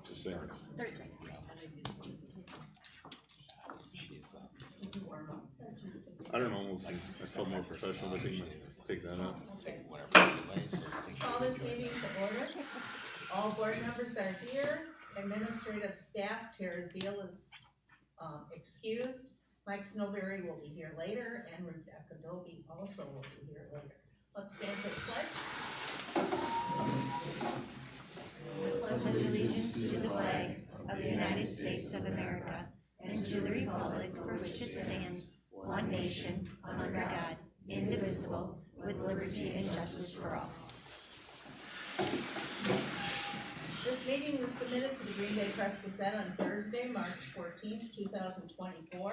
Just saying. Third grade. I don't know, I felt more professional, I think, take that out. Call this meeting to order. All board members are here. Administrative staff, Tara Zeal is excused. Mike Snowberry will be here later, and Rebecca Dobie also will be here later. Let's stand for the pledge. Pledge allegiance to the flag of the United States of America and to the republic for which it stands, one nation, under God, indivisible, with liberty and justice for all. This meeting was submitted to the Green Bay Press-Gazette on Thursday, March 14th, 2024.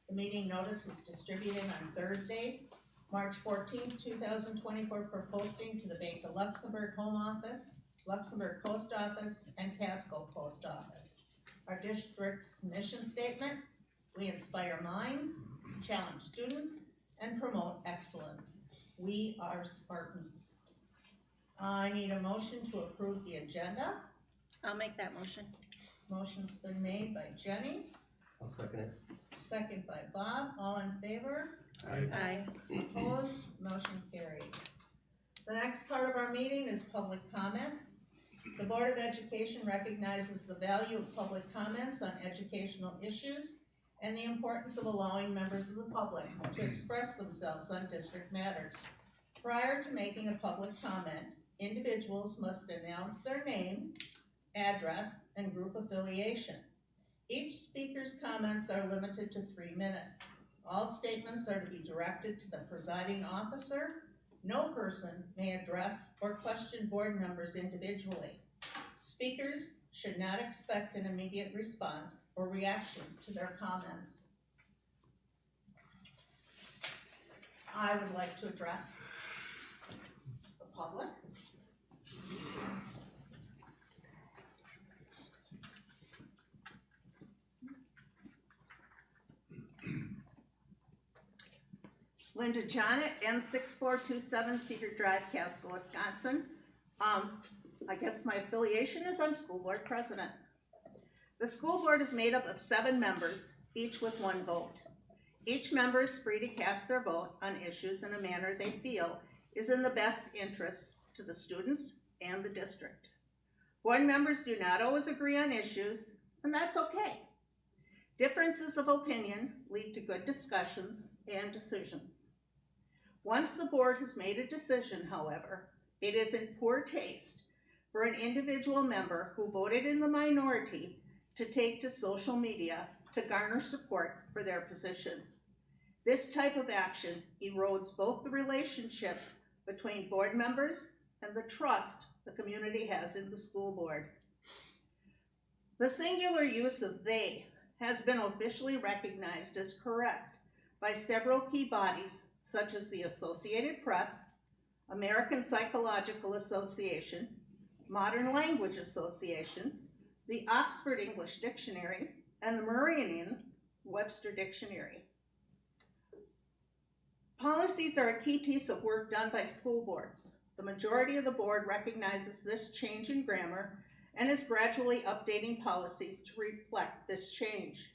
The meeting notice was distributed on Thursday, March 14th, 2024 for posting to the Bank of Luxembourg Home Office, Luxembourg Post Office, and Casco Post Office. Our district's mission statement: we inspire minds, challenge students, and promote excellence. We are Spartans. I need a motion to approve the agenda. I'll make that motion. Motion's been made by Jenny, I'll second it. second by Bob. All in favor? Aye. Opposed? Motion carried. The next part of our meeting is public comment. The Board of Education recognizes the value of public comments on educational issues and the importance of allowing members of the public to express themselves on district matters. Prior to making a public comment, individuals must announce their name, address, and group affiliation. Each speaker's comments are limited to 3 minutes. All statements are to be directed to the presiding officer. No person may address or question board members individually. Speakers should not expect an immediate response or reaction to their comments. I would like to address the public. Linda Johnnet, N6427 Cedar Drive, Casco, Wisconsin. I guess my affiliation is I'm school board president. The school board is made up of 7 members, each with 1 vote. Each member is free to cast their vote on issues in a manner they feel is in the best interest to the students and the district. Board members do not always agree on issues, and that's okay. Differences of opinion lead to good discussions and decisions. Once the board has made a decision, however, it is in poor taste for an individual member who voted in the minority to take to social media to garner support for their position. This type of action erodes both the relationship between board members and the trust the community has in the school board. The singular use of "they" has been officially recognized as correct by several key bodies such as the Associated Press, American Psychological Association, Modern Language Association, the Oxford English Dictionary, and the Merriam-Webster Dictionary. Policies are a key piece of work done by school boards. The majority of the board recognizes this change in grammar and is gradually updating policies to reflect this change.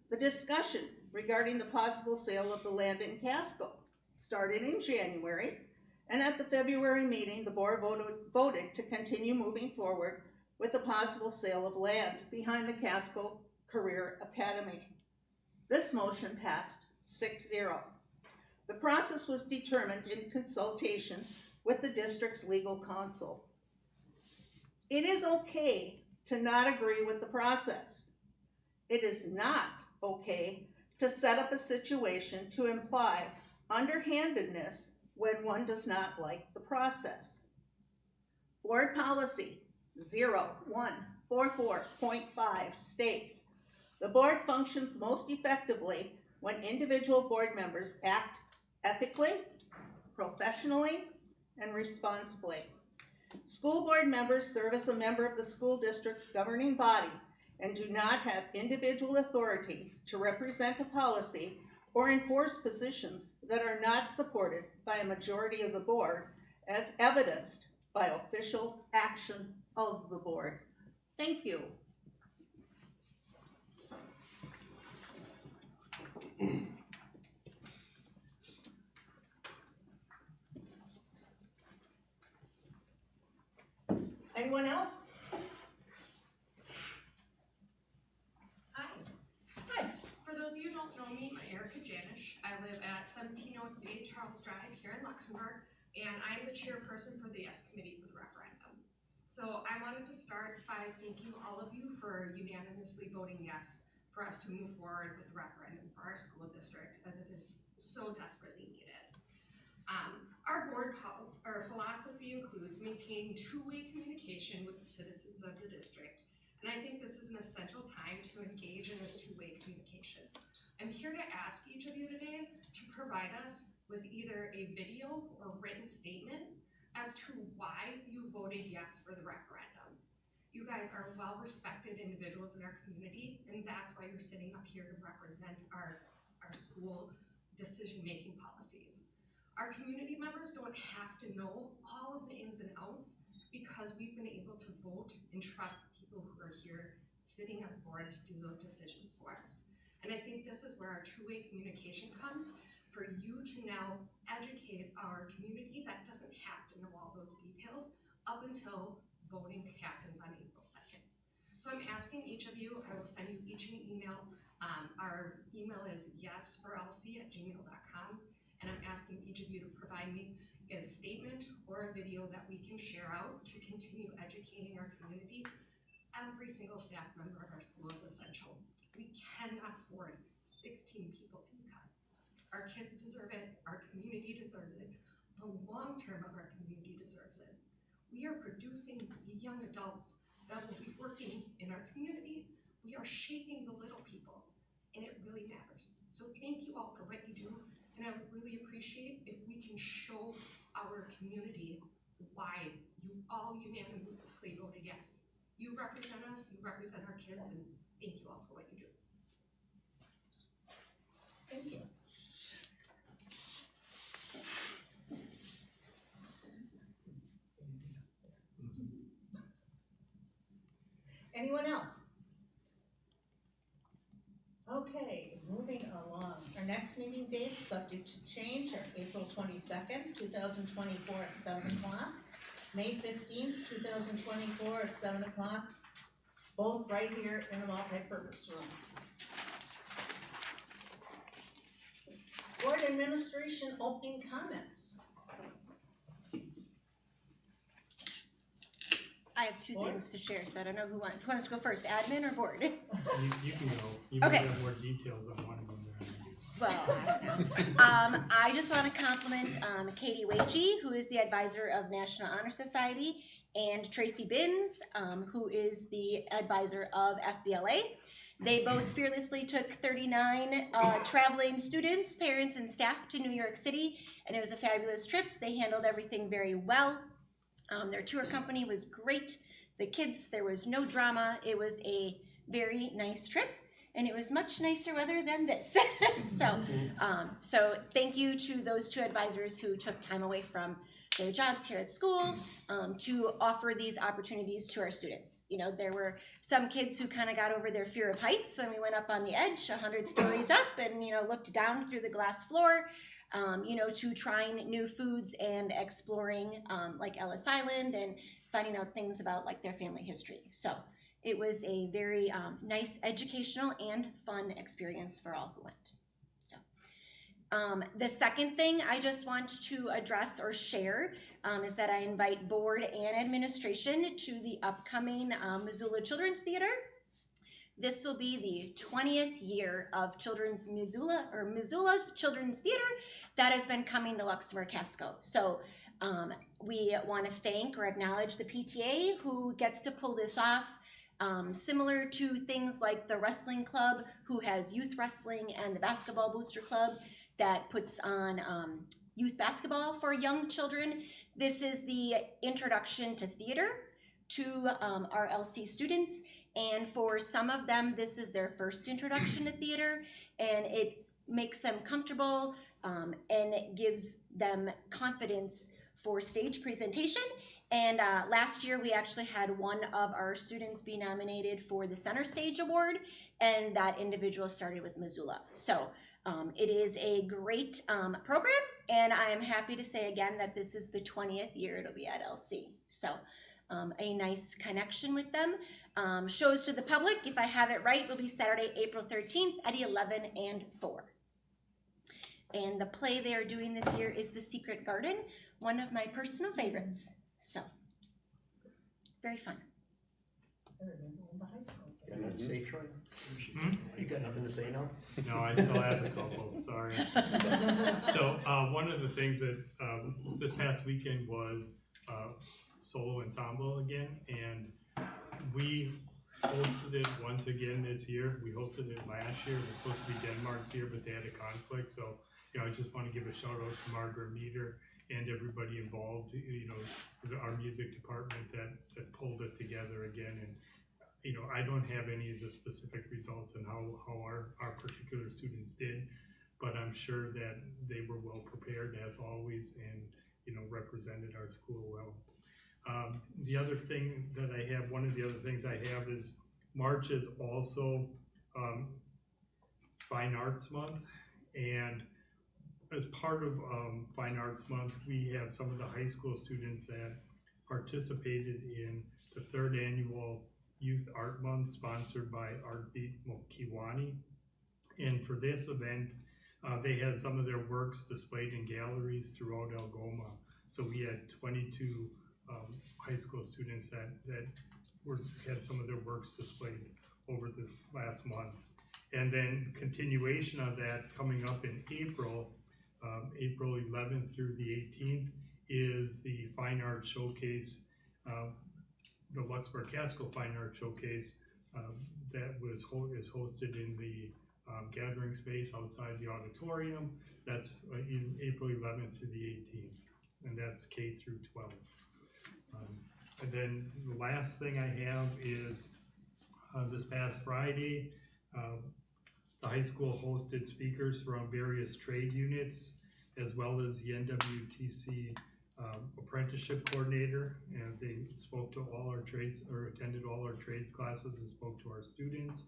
The discussion regarding the possible sale of the land in Casco started in January, and at the February meeting, the board voted to continue moving forward with the possible sale of land behind the Casco Career Academy. This motion passed 6-0. The process was determined in consultation with the district's legal counsel. It is okay to not agree with the process. It is not okay to set up a situation to imply underhandedness when one does not like the process. Board Policy 0144.5 states, the board functions most effectively when individual board members act ethically, professionally, and responsibly. School board members serve as a member of the school district's governing body and do not have individual authority to represent a policy or enforce positions that are not supported by a majority of the board, as evidenced by official action of the board. Thank you. Anyone else? Hi. Hi. For those of you who don't know me, I'm Erica Janish. I live at 1703 Charles Drive here in Luxembourg, and I'm the chairperson for the Yes Committee for the referendum. So I wanted to start by thanking all of you for unanimously voting yes for us to move forward with the referendum for our school district, as it is so desperately needed. Our board philosophy includes maintaining two-way communication with the citizens of the district, and I think this is an essential time to engage in this two-way communication. I'm here to ask each of you today to provide us with either a video or written statement as to why you voted yes for the referendum. You guys are well-respected individuals in our community, and that's why you're sitting up here to represent our school decision-making policies. Our community members don't have to know all of the ins and outs because we've been able to vote and trust the people who are here sitting at the board to do those decisions for us. And I think this is where our two-way communication comes, for you to now educate our community that doesn't have to know all those details up until voting happens on April 2nd. So I'm asking each of you, I will send you each an email. Our email is yesforlc@gmail.com. And I'm asking each of you to provide me a statement or a video that we can share out to continue educating our community. Every single staff member of our school is essential. We cannot afford 16 people to be cut. Our kids deserve it, our community deserves it, the long term of our community deserves it. We are producing young adults that will be working in our community. We are shaping the little people, and it really matters. So thank you all for what you do. And I would really appreciate if we can show our community why you all unanimously voted yes. You represent us, you represent our kids, and thank you all for what you do. Thank you. Anyone else? Okay, moving along. Our next meeting dates, subject to change, are April 22nd, 2024 at 7 o'clock, May 15th, 2024 at 7 o'clock, both right here in the multi-purpose room. Board administration opening comments. I have two Board? things to share, so I don't know who wants to go first, admin or board? You can go. You might Okay. have more details on one of them than I do. Well, I don't know. I just want to compliment Katie Waichi, who is the advisor of National Honor Society, and Tracy Binns, who is the advisor of FBLA. They both fearlessly took 39 traveling students, parents, and staff to New York City, and it was a fabulous trip. They handled everything very well. Their tour company was great. The kids, there was no drama. It was a very nice trip, and it was much nicer weather than this. So thank you to those two advisors who took time away from their jobs here at school to offer these opportunities to our students. You know, there were some kids who kind of got over their fear of heights when we went up on the edge, 100 stories up, and, you know, looked down through the glass floor. You know, to trying new foods and exploring like Ellis Island and finding out things about like their family history. So it was a very nice educational and fun experience for all who went. So the second thing I just want to address or share is that I invite board and administration to the upcoming Missoula Children's Theater. This will be the 20th year of Missoula's Children's Theater that has been coming to Luxemburg-Casco. So we want to thank or acknowledge the PTA who gets to pull this off, similar to things like the wrestling club who has youth wrestling and the basketball booster club that puts on youth basketball for young children. This is the introduction to theater to our LC students. And for some of them, this is their first introduction to theater, and it makes them comfortable and it gives them confidence for stage presentation And last year, we actually had one of our students be nominated for the Center Stage Award, and that individual started with Missoula. So it is a great program, and I am happy to say again that this is the 20th year it'll be at LC. So a nice connection with them. Shows to the public, if I have it right, will be Saturday, April 13th at 11 and 4. And the play they are doing this year is The Secret Garden, one of my personal favorites. So, very fun. Got nothing to say, Troy? You got nothing to say now? No, I still have a couple, sorry. So, one of the things that, this past weekend was, solo ensemble again, and we hosted it once again this year. We hosted it last year. It was supposed to be Denmark's year, but they had a conflict. So, I just want to give a shout out to Margaret Meter and everybody involved, our music department that pulled it together again. And, I don't have any of the specific results and how our particular students did, but I'm sure that they were well prepared as always and, represented our school well. The other thing that I have, one of the other things I have is March is also Fine Arts Month, and as part of Fine Arts Month, we have some of the high school students that participated in the 3rd annual Youth Art Month sponsored by Art Beat Mokiwani. And for this event, they had some of their works displayed in galleries throughout Algoma. So we had 22 high school students that had some of their works displayed over the last month. And then continuation of that coming up in April, April 11th through the 18th is the Fine Art Showcase, the Luxemburg-Casco Fine Art Showcase that is hosted in the gathering space outside the auditorium. That's in April 11th through the 18th, and that's K through 12. And then the last thing I have is this past Friday, the high school hosted speakers from various trade units, as well as the NWTC apprenticeship coordinator, and they spoke to all our trades, or attended all our trades classes and spoke to our students.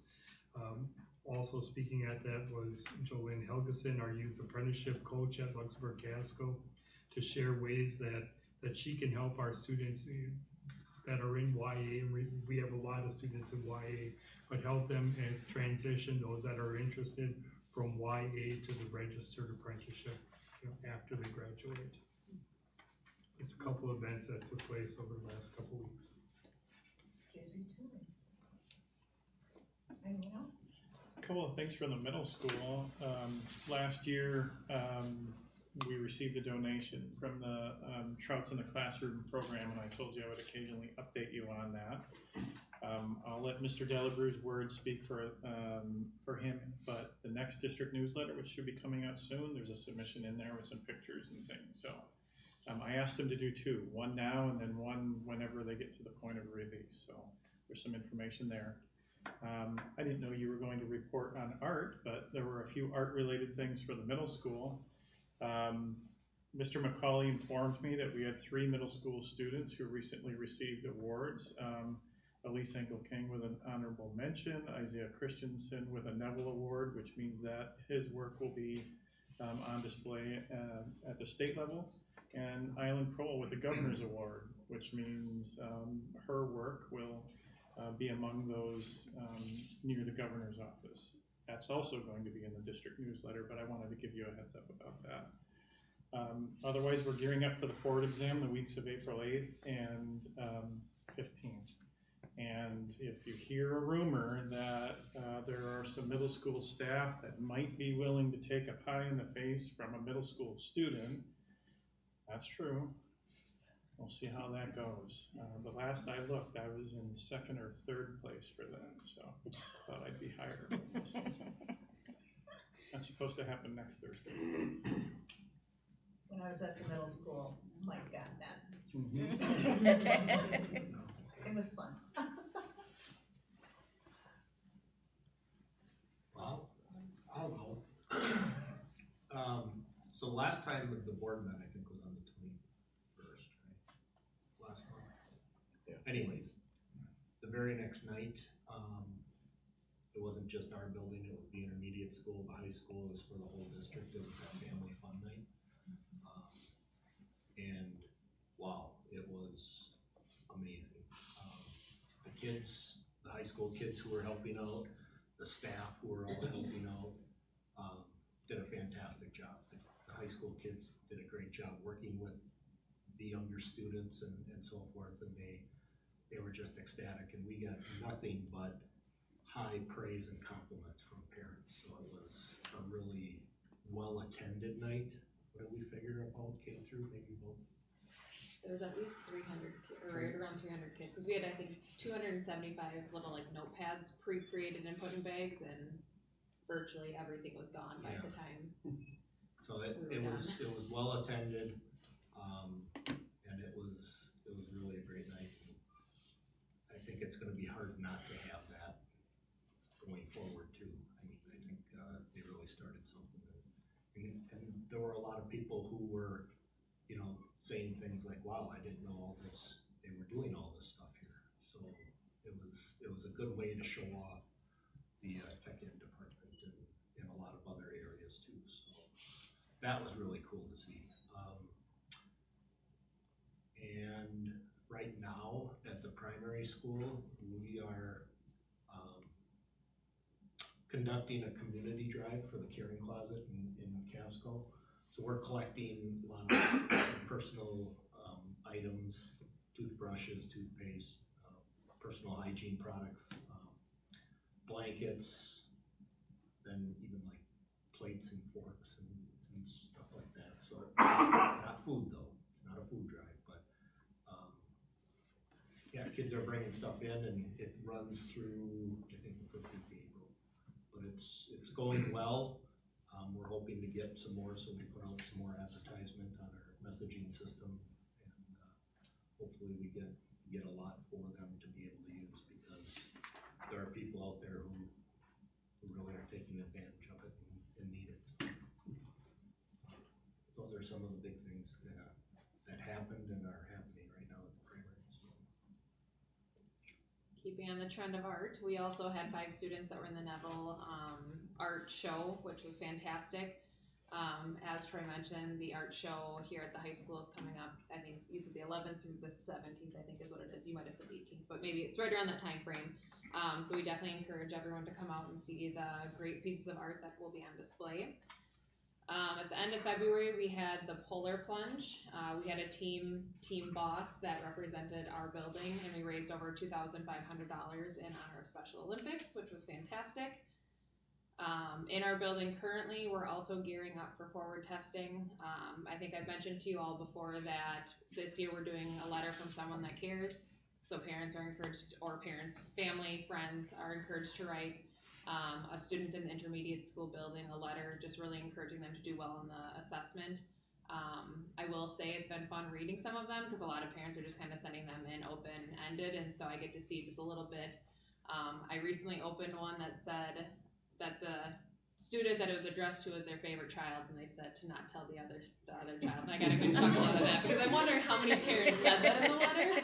Also speaking at that was Jolene Helgeson, our youth apprenticeship coach at Luxemburg-Casco, to share ways that she can help our students that are in YA, and we have a lot of students in YA, but help them and transition those that are interested from YA to the registered apprenticeship after they graduate. Just a couple of events that took place over the last couple of weeks. Anyone else? A couple of things from the middle school. Last year, we received a donation from the Trouts in the Classroom program, and I told you I would occasionally update you on that. I'll let Mr. Delabrue's words speak for him, but the next district newsletter, which should be coming out soon, there's a submission in there with some pictures and things. So I asked him to do 2, one now and then one whenever they get to the point of release. So there's some information there. I didn't know you were going to report on art, but there were a few art-related things for the middle school. Mr. McCauley informed me that we had 3 middle school students who recently received awards. Elise Engel-King with an honorable mention, Isaiah Christensen with a Neville Award, which means that his work will be on display at the state level, and Island Prohl with the Governor's Award, which means her work will be among those near the Governor's office. That's also going to be in the district newsletter, but I wanted to give you a heads up about that. Otherwise, we're gearing up for the Ford exam the weeks of April 8th and 15th. And if you hear a rumor that there are some middle school staff that might be willing to take a pie in the face from a middle school student, that's true. We'll see how that goes. The last I looked, I was in 2nd or 3rd place for that, so thought I'd be higher. That's supposed to happen next Thursday. When I was at the middle school, Mike got that. It was fun. Well, I'll go. So last time the board met, I think, was on the 21st, right? Last month. anyways, the very next night, it wasn't just our building, it was the intermediate school, the high school, it was for the whole district, it was a family fun night. And wow, it was amazing. The kids, the high school kids who were helping out, the staff who were all helping out, did a fantastic job. The high school kids did a great job working with the younger students and so forth, and they were just ecstatic, and we got nothing but high praise and compliments from parents. So it was a really well-attended night. What did we figure about came through? Maybe both. There was at least 300, or right around 300 kids, because we had, I think, 275 little like notepads pre-created and put in bags, and virtually everything was gone by the time. So it was well attended, and it was really a great night. I think it's going to be hard not to have that going forward too. I mean, I think they really started something, and there were a lot of people who were, you know, saying things like, "Wow, I didn't know all this. They were doing all this stuff here." So it was a good way to show off the tech ed department and a lot of other areas too. So that was really cool to see. And right now at the primary school, we are conducting a community drive for the Caring Closet in Casco. So we're collecting a lot of personal items, toothbrushes, toothpaste, personal hygiene products, blankets, then even like plates and forks and stuff like that. So not food though, it's not a food drive, but yeah, kids are bringing stuff in and it runs through, I think, the first week of April. But it's going well. We're hoping to get some more, so we put out some more advertisement on our messaging system, and hopefully we get a lot for them to be able to use, because there are people out there who really are taking advantage of it and need it. So those are some of the big things that happened and are happening right now at the primary. So. Keeping on the trend of art, we also had 5 students that were in the Neville art show, which was fantastic. As Troy mentioned, the art show here at the high school is coming up. I think you said the 11th through the 17th, I think is what it is. You might have said 18th, but maybe it's right around that time frame. So we definitely encourage everyone to come out and see the great pieces of art that will be on display. At the end of February, we had the polar plunge. We had a team boss that represented our building, and we raised over $2,500 in honor of Special Olympics, which was fantastic. In our building currently, we're also gearing up for forward testing. I think I've mentioned to you all before that this year we're doing a letter from someone that cares. So parents are encouraged, or parents, family, friends are encouraged to write a student in the intermediate school building a letter, just really encouraging them to do well in the assessment. I will say it's been fun reading some of them, because a lot of parents are just kind of sending them in open-ended, and so I get to see just a little bit. I recently opened one that said that the student that it was addressed to was their favorite child, and they said to not tell the other child. And I got a good chuckle out of that, because I'm wondering how many parents said that in the letter.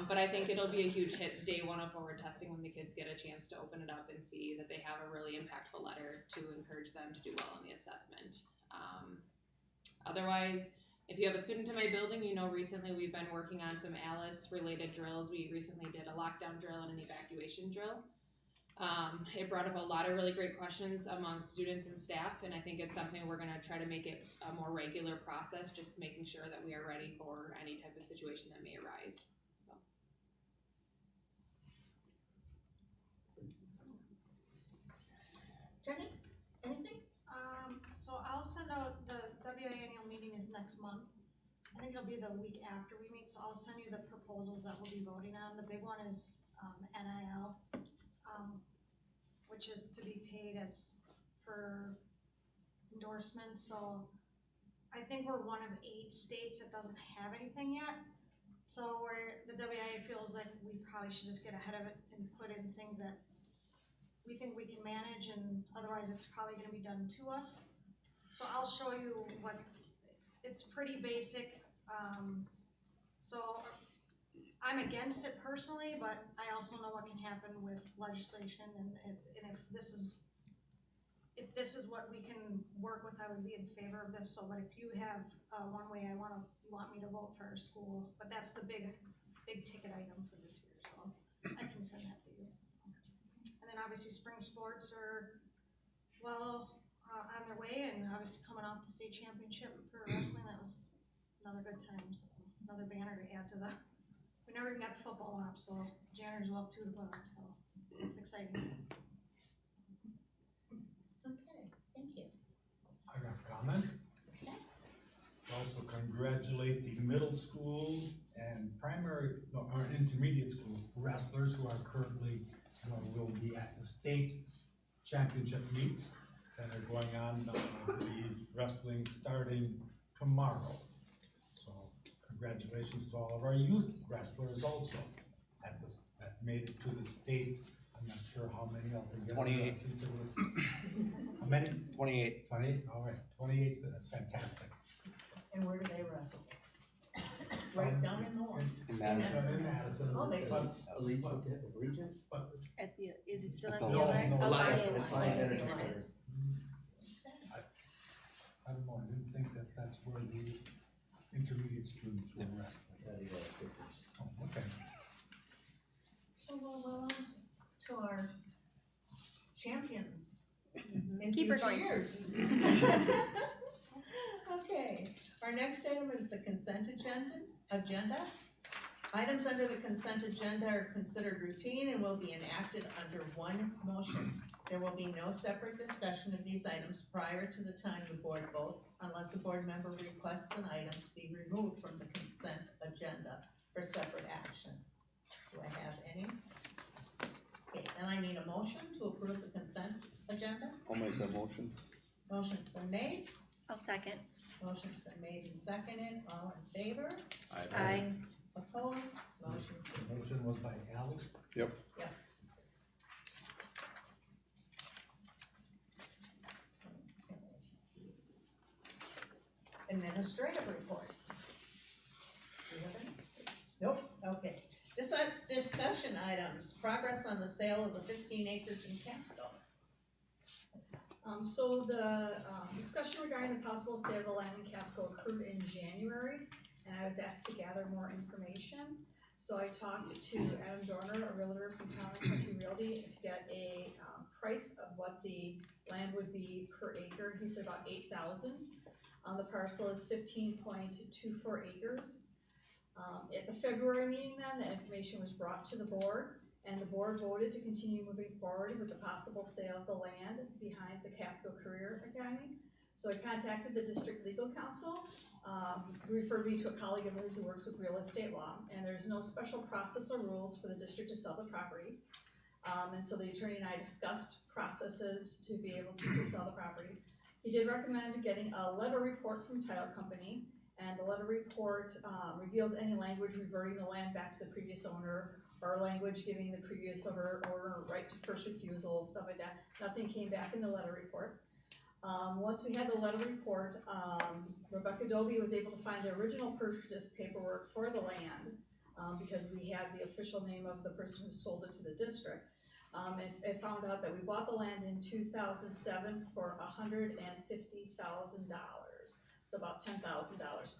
But I think it'll be a huge hit day one of forward testing, when the kids get a chance to open it up and see that they have a really impactful letter to encourage them to do well in the assessment. Otherwise, if you have a student in my building, you know recently we've been working on some ALICE related drills. We recently did a lockdown drill and an evacuation drill. It brought up a lot of really great questions among students and staff, and I think it's something we're going to try to make it a more regular process, just making sure that we are ready for any type of situation that may arise. So. Jenny, anything? So I'll send out, the WA annual meeting is next month. I think it'll be the week after we meet, so I'll send you the proposals that we'll be voting on. The big one is NIL, which is to be paid as for endorsements. So I think we're one of 8 states that doesn't have anything yet. So the WIA feels like we probably should just get ahead of it and put in things that we think we can manage, and otherwise it's probably going to be done to us. So I'll show you what, it's pretty basic. So I'm against it personally, but I also know what can happen with legislation and if this is what we can work with, I would be in favor of this. So, but if you have, one way you want me to vote for our school, but that's the big ticket item for this year, so I can send that to you. And then obviously spring sports are, well, on their way, and obviously coming off the state championship for wrestling, that was another good time, so another banner to add to the, we never even got the football up, so Janners will have two to put up, so it's exciting. Okay, thank you. I got a comment. Okay. Also congratulate the middle school and or intermediate school wrestlers who are currently, will be at the state championship meets that are going on, the wrestling starting tomorrow. So congratulations to all of our youth wrestlers also that made it to the state. I'm not sure how many of them. 28. How many? 28. 28, all right, 28, so that's fantastic. And where do they wrestle? Right down in North. In Madison. In Madison. Oh, they But- Elite region? At the, is it still at At the the Lions? No, Oh, Lions. Lions. I don't know, I didn't think that's where the intermediate students were wrestling. Oh, okay. So we'll go on to our champions in Keep her future going. years. Okay, our next item is the consent agenda. Items under the consent agenda are considered routine and will be enacted under one motion. There will be no separate discussion of these items prior to the time the board votes unless a board member requests an item to be removed from the consent agenda for separate action. Do I have any? Okay, then I need a motion to approve the consent agenda. I'll make that motion. Motion's been made, I'll second. motion's been made and seconded, all in favor? Aye. Opposed? Motion The motion was by Alex. Yep. Administrative report. Do you have any? Nope, okay. Discussion items, progress on the sale of the 15 acres in Casco. So the discussion regarding the possible sale of the land in Casco occurred in January, and I was asked to gather more information. So I talked to Adam Dorner, a realtor from Town and Country Realty, to get a price of what the land would be per acre. He said about $8,000. The parcel is 15.24 acres. At the February meeting then, the information was brought to the board, and the board voted to continue moving forward with the possible sale of the land behind the Casco Career Academy. So I contacted the district legal counsel, who referred me to a colleague of his who works with real estate law, and there's no special process or rules for the district to sell the property. And so the attorney and I discussed processes to be able to sell the property. He did recommend getting a letter report from title company, and the letter report reveals any language reverting the land back to the previous owner, or language giving the previous owner right to first refusal, stuff like that. Nothing came back in the letter report. Once we had the letter report, Rebecca Dobie was able to find the original purchase paperwork for the land, because we had the official name of the person who sold it to the district. And found out that we bought the land in 2007 for $150,000, so about $10,000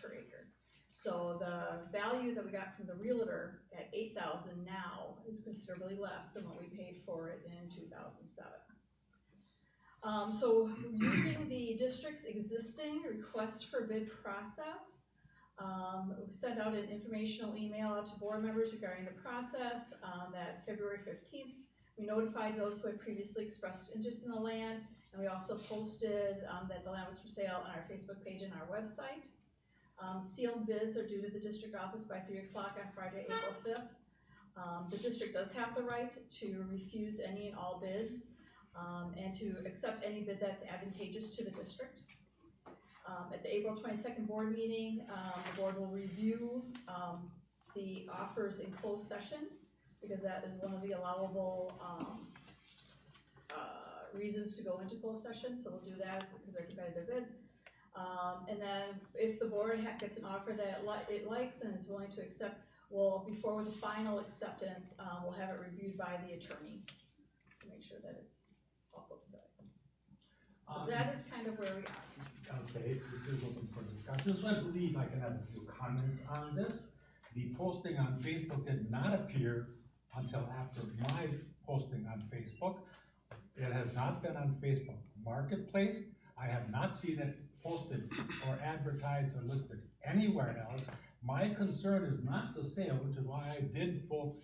per acre. So the value that we got from the realtor at $8,000 now is considerably less than what we paid for it in 2007. So using the district's existing request for bid process, we sent out an informational email out to board members regarding the process that February 15th. We notified those who had previously expressed interest in the land, and we also posted that the land was for sale on our Facebook page and our website. Sealed bids are due to the district office by 3 o'clock on Friday, April 5th. The district does have the right to refuse any and all bids and to accept any bid that's advantageous to the district. At the April 22nd board meeting, the board will review the offers in closed session, because that is one of the allowable reasons to go into closed session, so we'll do that because they're competitive bids. And then if the board gets an offer that it likes and is willing to accept, before the final acceptance, we'll have it reviewed by the attorney to make sure that it's all set. So that is kind of where we are. Okay, this is open for discussion, so I believe I can have a few comments on this. The posting on Facebook did not appear until after my posting on Facebook. It has not been on Facebook Marketplace. I have not seen it posted or advertised or listed anywhere else. My concern is not the sale, which is why I did vote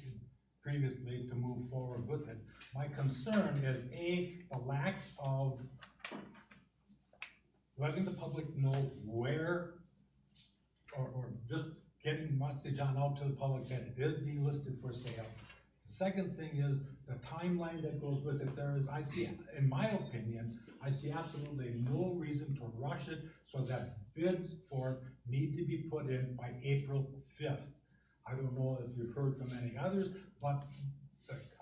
previously to move forward with it. My concern is the lack of letting the public know where, or just getting message out to the public that it is being listed for sale. The second thing is the timeline that goes with it. I see, in my opinion, I see absolutely no reason to rush it so that bids for it need to be put in by April 5th. I don't know if you've heard from any others, but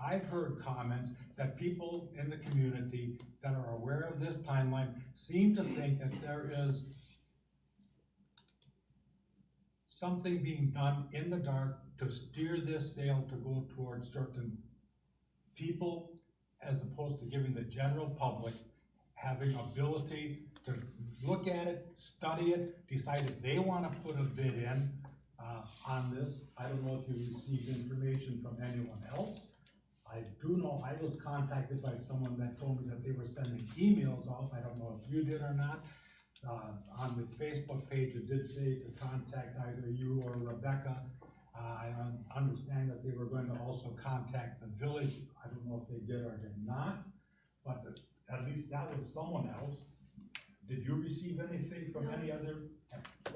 I've heard comments that people in the community that are aware of this timeline seem to think that there is something being done in the dark to steer this sale to go towards certain people, as opposed to giving the general public having ability to look at it, study it, decide if they want to put a bid in on this. I don't know if you received information from anyone else. I do know I was contacted by someone that told me that they were sending emails off. I don't know if you did or not. On the Facebook page, it did say to contact either you or Rebecca. I understand that they were going to also contact the village. I don't know if they did or did not, but at least that was someone else. Did you receive anything from any other?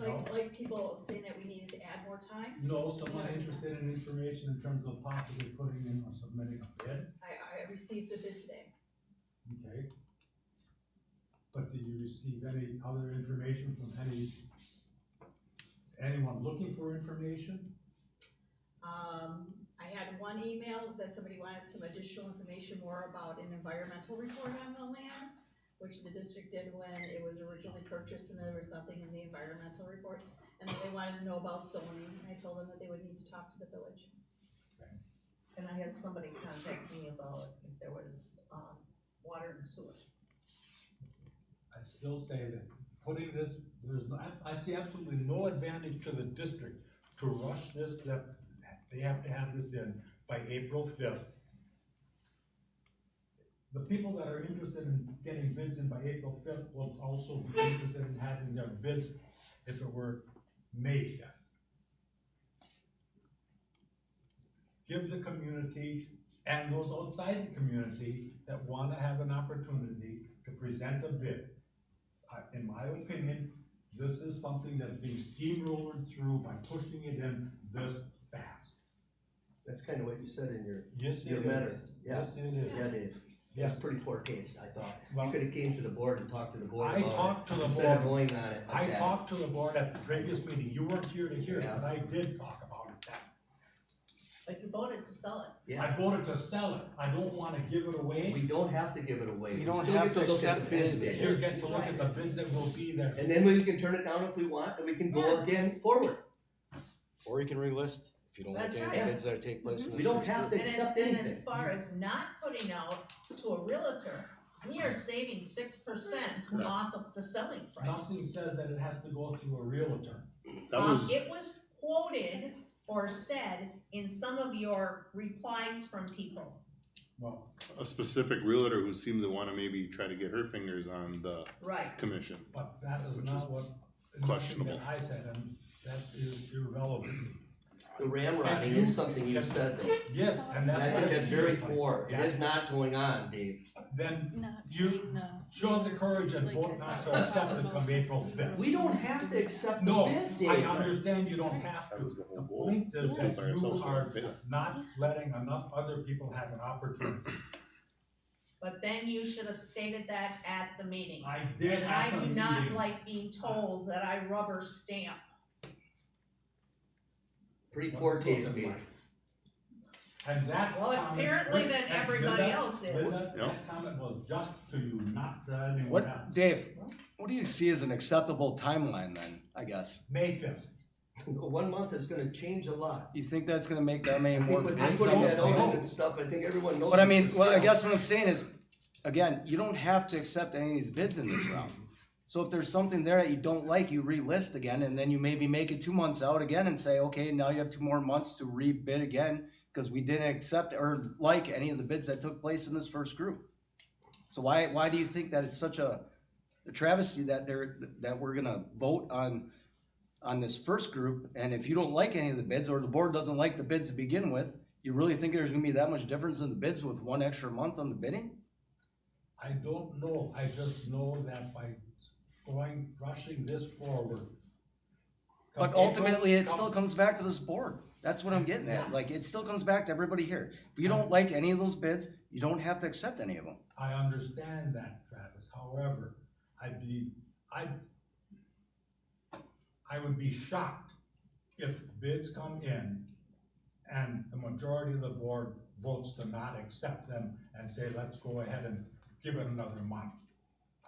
No? Like people saying that we needed to add more time? No, someone interested in information in terms of possibly putting in or submitting a bid? I received a bid today. Okay. But did you receive any other information from anyone looking for information? I had one email that somebody wanted some additional information more about an environmental report on the land, which the district did when it was originally purchased and there was nothing in the environmental report. And then they wanted to know about zoning, and I told them that they would need to talk to the village. And I had somebody contact me about if there was, water and sewer. I still say that putting this, I see absolutely no advantage to the district to rush this, that they have to have this in by April 5th. The people that are interested in getting bids in by April 5th will also be interested in having their bids if it were May 5th. Give the community and those outside the community that want to have an opportunity to present a bid. In my opinion, this is something that's being steamrolled through by pushing it in this fast. That's kind of what you said in your Yes, letter. it is. Yeah. Yes, it is. Yeah, Dave. Yes. That's pretty poor taste, I thought. Well, You could have came to the board and talked to the board I about talked it to the instead of board. going on it like I that. talked to the board at the previous meeting. You weren't here to hear it, Yeah. but I did talk about it then. But you voted to sell it. Yeah, I voted to sell it. I don't want to give it away. we don't have to give it away. We We don't still have get to look at accept the bids, anything. Dave. You get to look at the bids that will be there. And then we can turn it down if we want, and we can go again forward. Or you can relist if you don't like That's any right. bids that take place in the We don't future. have to And as, accept and as anything. far as not putting out to a realtor, we are saving 6% off of the selling price. Nothing says that it has to go through a realtor. That was, It was quoted or said in some of your replies from people. Well, a specific realtor who seemed to wanna maybe try to get her fingers on the Right. commission. but that is Which not is what, questionable. nothing that I said, and that is irrelevant. The ramrodding is something you said though, Yes, and and I think that's that's. very poor. It Yeah. is not going on, Dave. Then you show the courage and vote not to accept it from April 5th. We don't have to accept the No, bid, I Dave. understand you don't have That to. was the whole The goal. point is By that you ourselves, are bid. not letting enough other people have an opportunity. But then you should have stated that at the meeting. I did And at I the do not meeting. like being told that I rubber stamp. Pretty poor taste, Dave. And that. Well, comment- apparently then and everybody Linda- else is. Linda, Yeah. that comment was just to you, not to anyone What, else. Dave, what do you see as an acceptable timeline then, I guess? May 5th. 1 month is gonna change a lot. You think that's gonna make that many I more think with bids putting on the that out ballot? and stuff, I think everyone knows. But I it's mean, a well, I scam. guess what I'm saying is, again, you don't have to accept any of these bids in this round. So if there's something there that you don't like, you relist again, and then you maybe make it 2 months out again and say, okay, now you have 2 more months to rebid again, because we didn't accept or like any of the bids that took place in this first group. So why do you think that it's such a travesty that we're gonna vote on this first group, and if you don't like any of the bids, or the board doesn't like the bids to begin with, you really think there's gonna be that much difference in the bids with 1 extra month on the bidding? I don't know, I just know that by rushing this forward. But ultimately, it still comes back to this board. That's what I'm getting at. Like, it still comes back to everybody here. If you don't like any of those bids, you don't have to accept any of them. I understand that, Travis, however, I would be shocked if bids come in and the majority of the board votes to not accept them and say, let's go ahead and give it another month.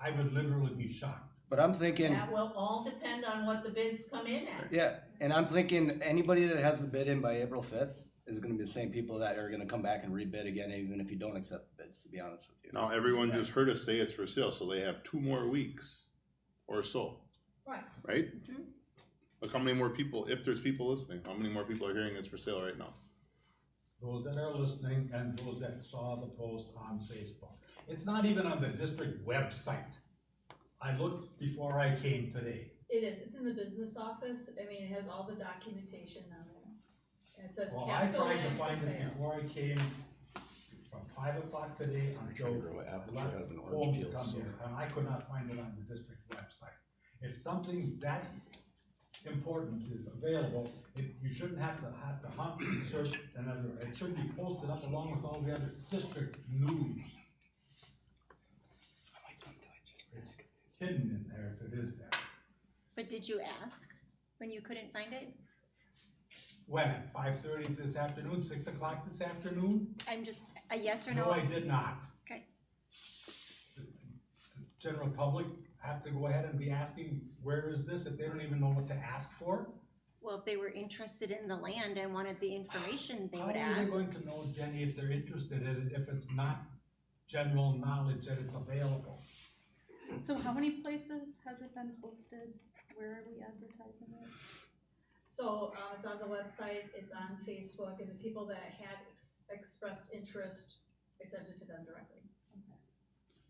I would literally be shocked. But I'm thinking, That will all depend on what the bids come in at. yeah, and I'm thinking anybody that has the bid in by April 5th is gonna be the same people that are gonna come back and rebid again, even if you don't accept the bids, to be honest with you. Now, everyone just heard us say it's for sale, so they have 2 more weeks or so, Right. right? Look how many more people, if there's people listening, how many more people are hearing it's for sale right now? Those that are listening and those that saw the post on Facebook. It's not even on the district website. I looked before I came today. It is, it's in the business office, I mean, it has all the documentation on there. And it says Well, I Casco tried to land for find it sale. before I came from 5 o'clock today until trying to grow apple tree out of an orange home to peel, come so- here, and I could not find it on the district website. If something that important is available, you shouldn't have to hunt and search another, it should be posted up along with all the other district news. It's hidden in there if it is there. But did you ask when you couldn't find it? When, at 5:30 this afternoon, 6 o'clock this afternoon? I'm just, a yes or no? No, I did not. Okay. The general public have to go ahead and be asking, where is this, if they don't even know what to ask for? Well, if they were interested in the land and wanted the information, they How would are they ask. going to know, Jenny, if they're interested in it, if it's not general knowledge that it's available? So how many places has it been posted? Where are we advertising it? So, it's on the website, it's on Facebook, and the people that had expressed interest, I sent it to them directly.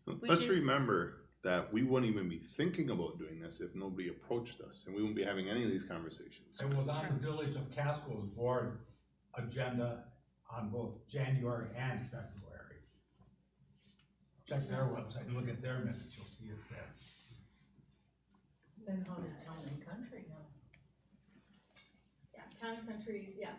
Let's is- remember that we wouldn't even be thinking about doing this if nobody approached us, and we wouldn't be having any of these conversations. It was on the Village of Casco's board agenda on both January and February. Check their website and look at their minutes, you'll see it's there. Then how did Town and Country know? Yeah, Town and Country, yeah.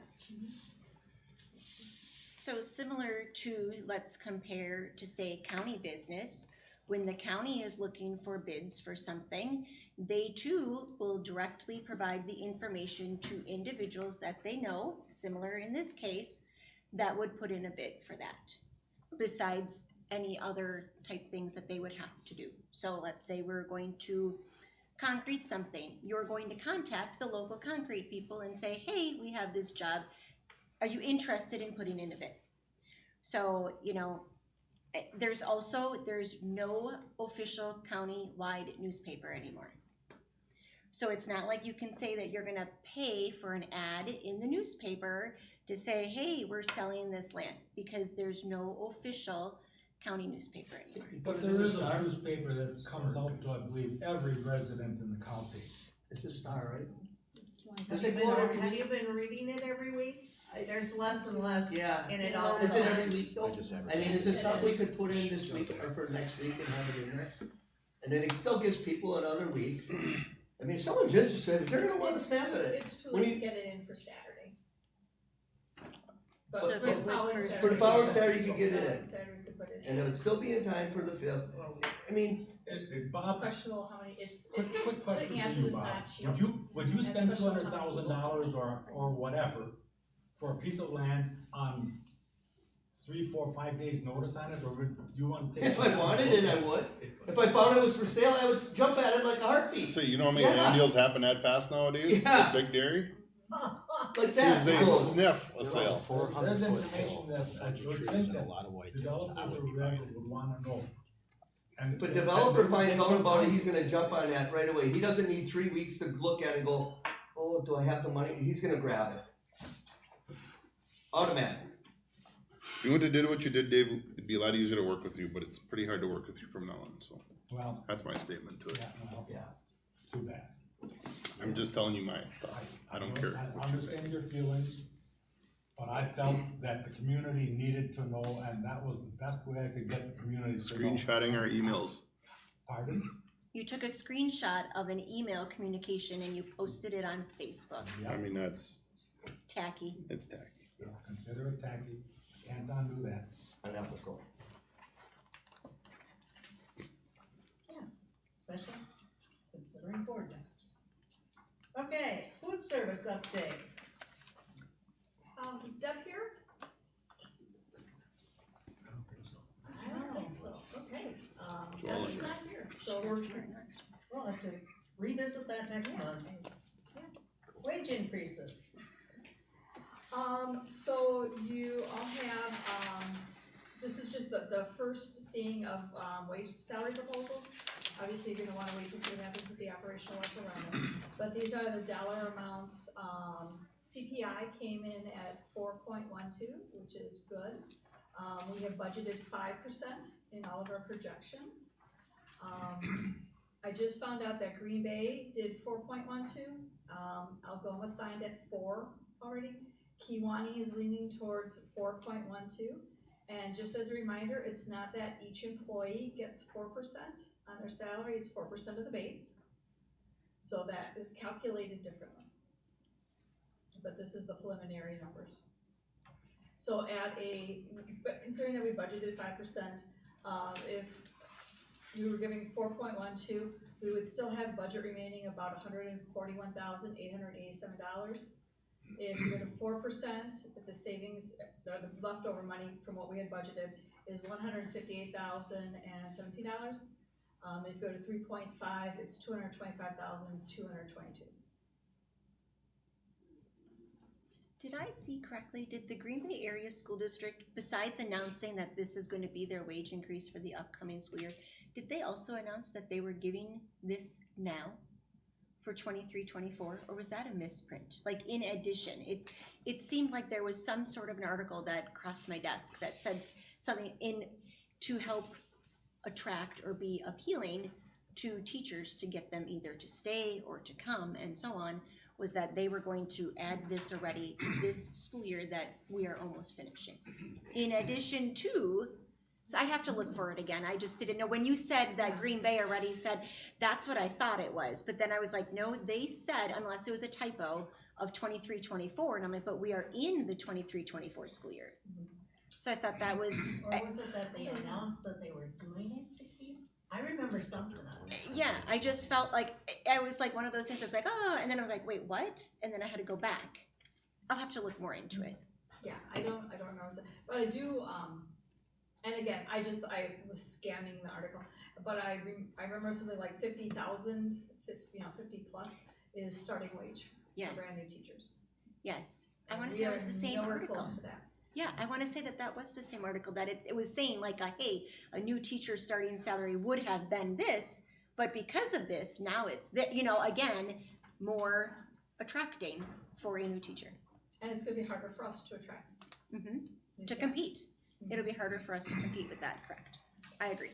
So similar to, let's compare to say county business, when the county is looking for bids for something, they too will directly provide the information to individuals that they know, similar in this case, that would put in a bid for that, besides any other type things that they would have to do. So let's say we're going to concrete something, you're going to contact the local concrete people and say, hey, we have this job, are you interested in putting in a bid? So, you know, there's no official county-wide newspaper anymore. So it's not like you can say that you're gonna pay for an ad in the newspaper to say, hey, we're selling this land, because there's no official county newspaper anymore. But there is a newspaper that comes out to, I believe, every resident in the county. It's a Star, right? Have you been reading it every week? There's less and less Yeah. in it all. Is it every week though? I just I mean, is it something we could put in this week or for next week and have it in there? And then it still gives people another week. I mean, if someone's interested, they're gonna wanna snap at it. It's too When late you- to get it in for Saturday. But So for the following Saturday. For the following Saturday, you can get it Following in. Saturday, we could put it And it in. would still be in time for the 5th. I mean, Bob, Questionable how many, it's, quick question the for answer you, is Bob. not cheap. Would you That's spend questionable how many $200,000 or whatever for a piece of land on 3, 4, 5 days notice on it, or would you want to take? If I wanted it, I would. If I found it was for sale, I would jump at it like a heartbeat. So you know how many Yeah. land deals happen that fast nowadays? Yeah. With Big Dairy? Like As soon that. as they Cool. sniff a sale. 400 There's information that I would think that developers or renters would wanna know. And If a developer finds out about it, he's gonna jump on that right away. He doesn't need 3 weeks to look at it and go, oh, do I have the money? He's gonna grab it. Automatic. If you wouldn't have did what you did, Dave, it'd be a lot easier to work with you, but it's pretty hard to work with you from now on, so. Well, That's my statement to it. yeah, well, Yeah. too bad. I'm just telling you my thoughts. I don't care. I what you think. understand your feelings, but I felt that the community needed to know, and that was the best way I could get the community to know. Screenshotting our emails. Pardon? You took a screenshot of an email communication and you posted it on Facebook. I mean, that's, Tacky. it's tacky. Yeah, consider it tacky, can't undo that. Unethical. Yes, especially considering board members. Okay, food service update. Is Deb here? I don't think so, okay, Joel Deb's is not here, so we'll have to revisit that next month. Wage increases. So you all have, this is just the first seeing of, wage salary proposals. Obviously, you're gonna wanna wait to see what happens with the operational referendum, but these are the dollar amounts. CPI came in at 4.12, which is good. We have budgeted 5% in all of our projections. I just found out that Green Bay did 4.12. Algoma signed at 4 already. Kiwanee is leaning towards 4.12. And just as a reminder, it's not that each employee gets 4% on their salary, it's 4% of the base. So that is calculated differently. But this is the preliminary numbers. So but considering that we budgeted 5%, if we were giving 4.12, we would still have budget remaining about $141,887. If you go to 4%, if the savings, the leftover money from what we had budgeted is $158,017. If you go to 3.5, it's $225,222. Did I see correctly, did the Green Bay Area School District, besides announcing that this is going to be their wage increase for the upcoming school year, did they also announce that they were giving this now for 23-24, or was that a misprint? Like, in addition, it seemed like there was some sort of an article that crossed my desk that said something to help attract or be appealing to teachers to get them either to stay or to come and so on, was that they were going to add this already to this school year that we are almost finishing. In addition to, so I'd have to look for it again. I just didn't know. When you said that Green Bay already said, that's what I thought it was. But then I was like, no, they said, unless it was a typo, of 23-24. And I'm like, but we are in the 23-24 school year. So I thought that was. Or was it that they announced that they were doing it to keep? I remember something on it. Yeah, I just felt like, I was like one of those things, I was like, oh, and then I was like, wait, what? And then I had to go back. I'll have to look more into it. Yeah, I don't remember that, but I do, and again, I was scanning the article, but I remember something like 50,000, 50 plus is starting wage Yes. for brand new teachers. Yes, I And want to we say it are was the same nowhere article. close to that. Yeah, I want to say that was the same article, that it was saying like, hey, a new teacher starting salary would have been this, but because of this, now it's that, again, more attracting for a new teacher. And it's gonna be harder for us to attract. To compete. It'll be harder for us to compete with that, correct? I agree.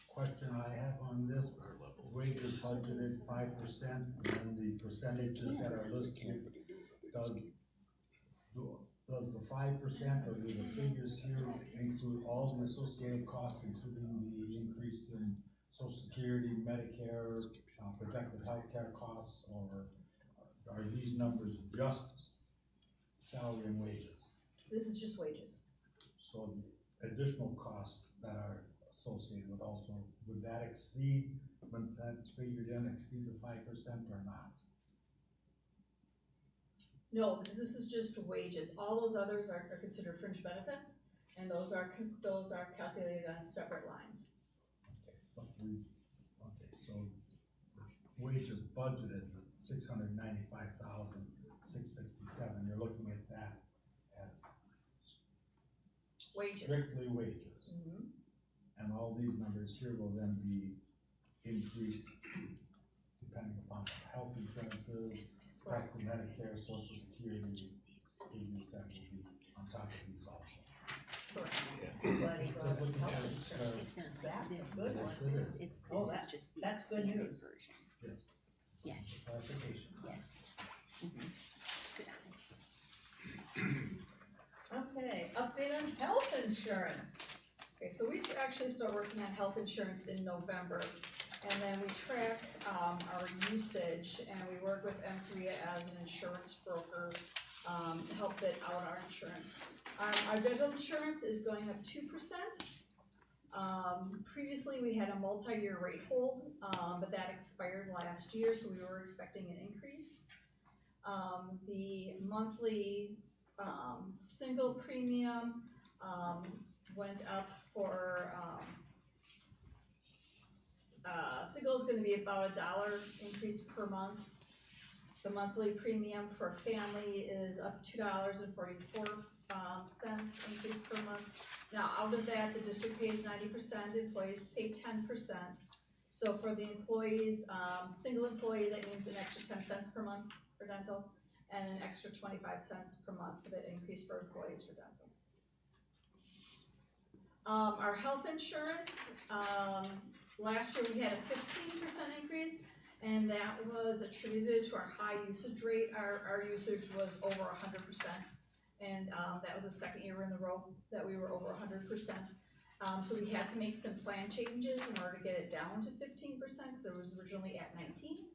Question I have on this, wages budgeted 5%, and then the percentages that are listed, does the 5% or do the figures here include all the associated costs, including the increase in Social Security, Medicare, projected healthcare costs, or are these numbers just salary and wages? This is just wages. So the additional costs that are associated with also, would that exceed, when that's figured in, exceed the 5% or not? No, because this is just wages. All those others are considered fringe benefits. And those are calculated on separate lines. But so wages budgeted $695,667, you're looking at that as Wages. strictly wages. Mhm. And all these numbers here will then be increased depending upon health insurances, plus the Medicare, Social Security, premiums that will be on top of these also. Correct. Yeah. I'm glad you brought Just up looking health at, insurance. It's not like That's this a good one. one. Yes, it is. Oh, This that- is just the that's good expanded news. version. Yes, Yes, clarification. yes. Good on it. Okay, update on health insurance. Okay, so we actually start working on health insurance in November, and then we track, our usage, and we work with M3 as an insurance broker, to help bid out our insurance. Our dental insurance is going up 2%. Previously, we had a multi-year rate hold, but that expired last year, so we were expecting an increase. The monthly, single premium, went up for, single is gonna be about $1 increase per month. The monthly premium for family is up $2.44 increase per month. Now, out of that, the district pays 90%, employees pay 10%. So for the employees, single employee, that means an extra 10 cents per month for dental, and an extra 25 cents per month for the increase for employees for dental. Our health insurance, last year we had a 15% increase, and that was attributed to our high usage rate. Our usage was over 100%, and that was the second year in a row that we were over 100%. So we had to make some plan changes in order to get it down to 15%, because it was originally at 19.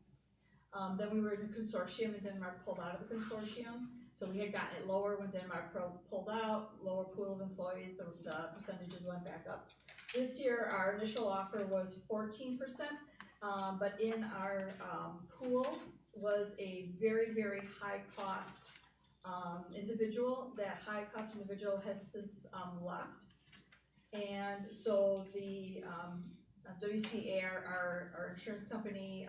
Then we were in a consortium, and Denmark pulled out of the consortium. So we had gotten it lower when Denmark pulled out, lower pool of employees, the percentages went back up. This year, our initial offer was 14%, but in our pool was a very, very high cost individual. That high cost individual has since left. And so the WCA, our insurance company,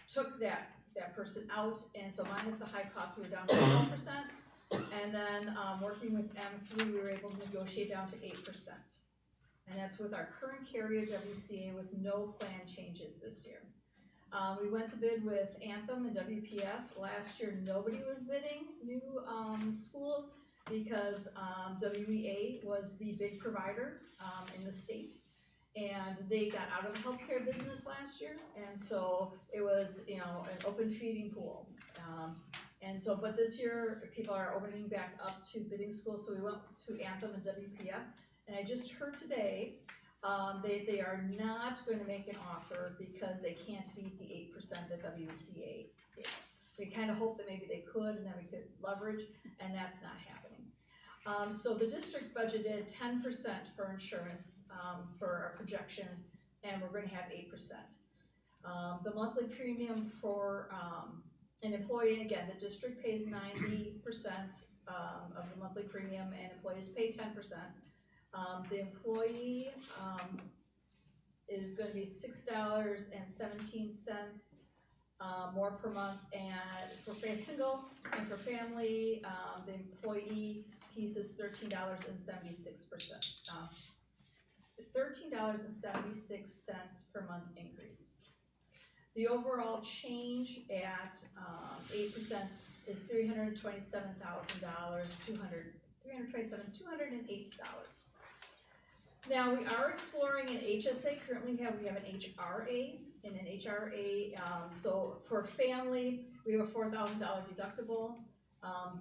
took that person out, and so minus the high cost, we were down to 12%. And then, working with M3, we were able to negotiate down to 8%. And that's with our current carrier, WCA, with no plan changes this year. We went to bid with Anthem and WPS. Last year, nobody was bidding new schools because WEA was the big provider in the state. And they got out of the healthcare business last year, and so it was, an open feeding pool. And so, but this year, people are opening back up to bidding schools, so we went to Anthem and WPS. And I just heard today, they are not going to make an offer because they can't beat the 8% that WCA gave us. We kind of hoped that maybe they could, and then we could leverage, and that's not happening. So the district budgeted 10% for insurance, for our projections, and we're gonna have 8%. The monthly premium for, an employee, and again, the district pays 90%, of the monthly premium, and employees pay 10%. The employee, is gonna be $6.17, more per month, and for single, and for family, the employee piece is $13.76, $13.76 per month increase. The overall change at 8% is $327,208. Now, we are exploring an HSA. Currently, we have an HRA, and an HRA, so for family, we have a $4,000 deductible.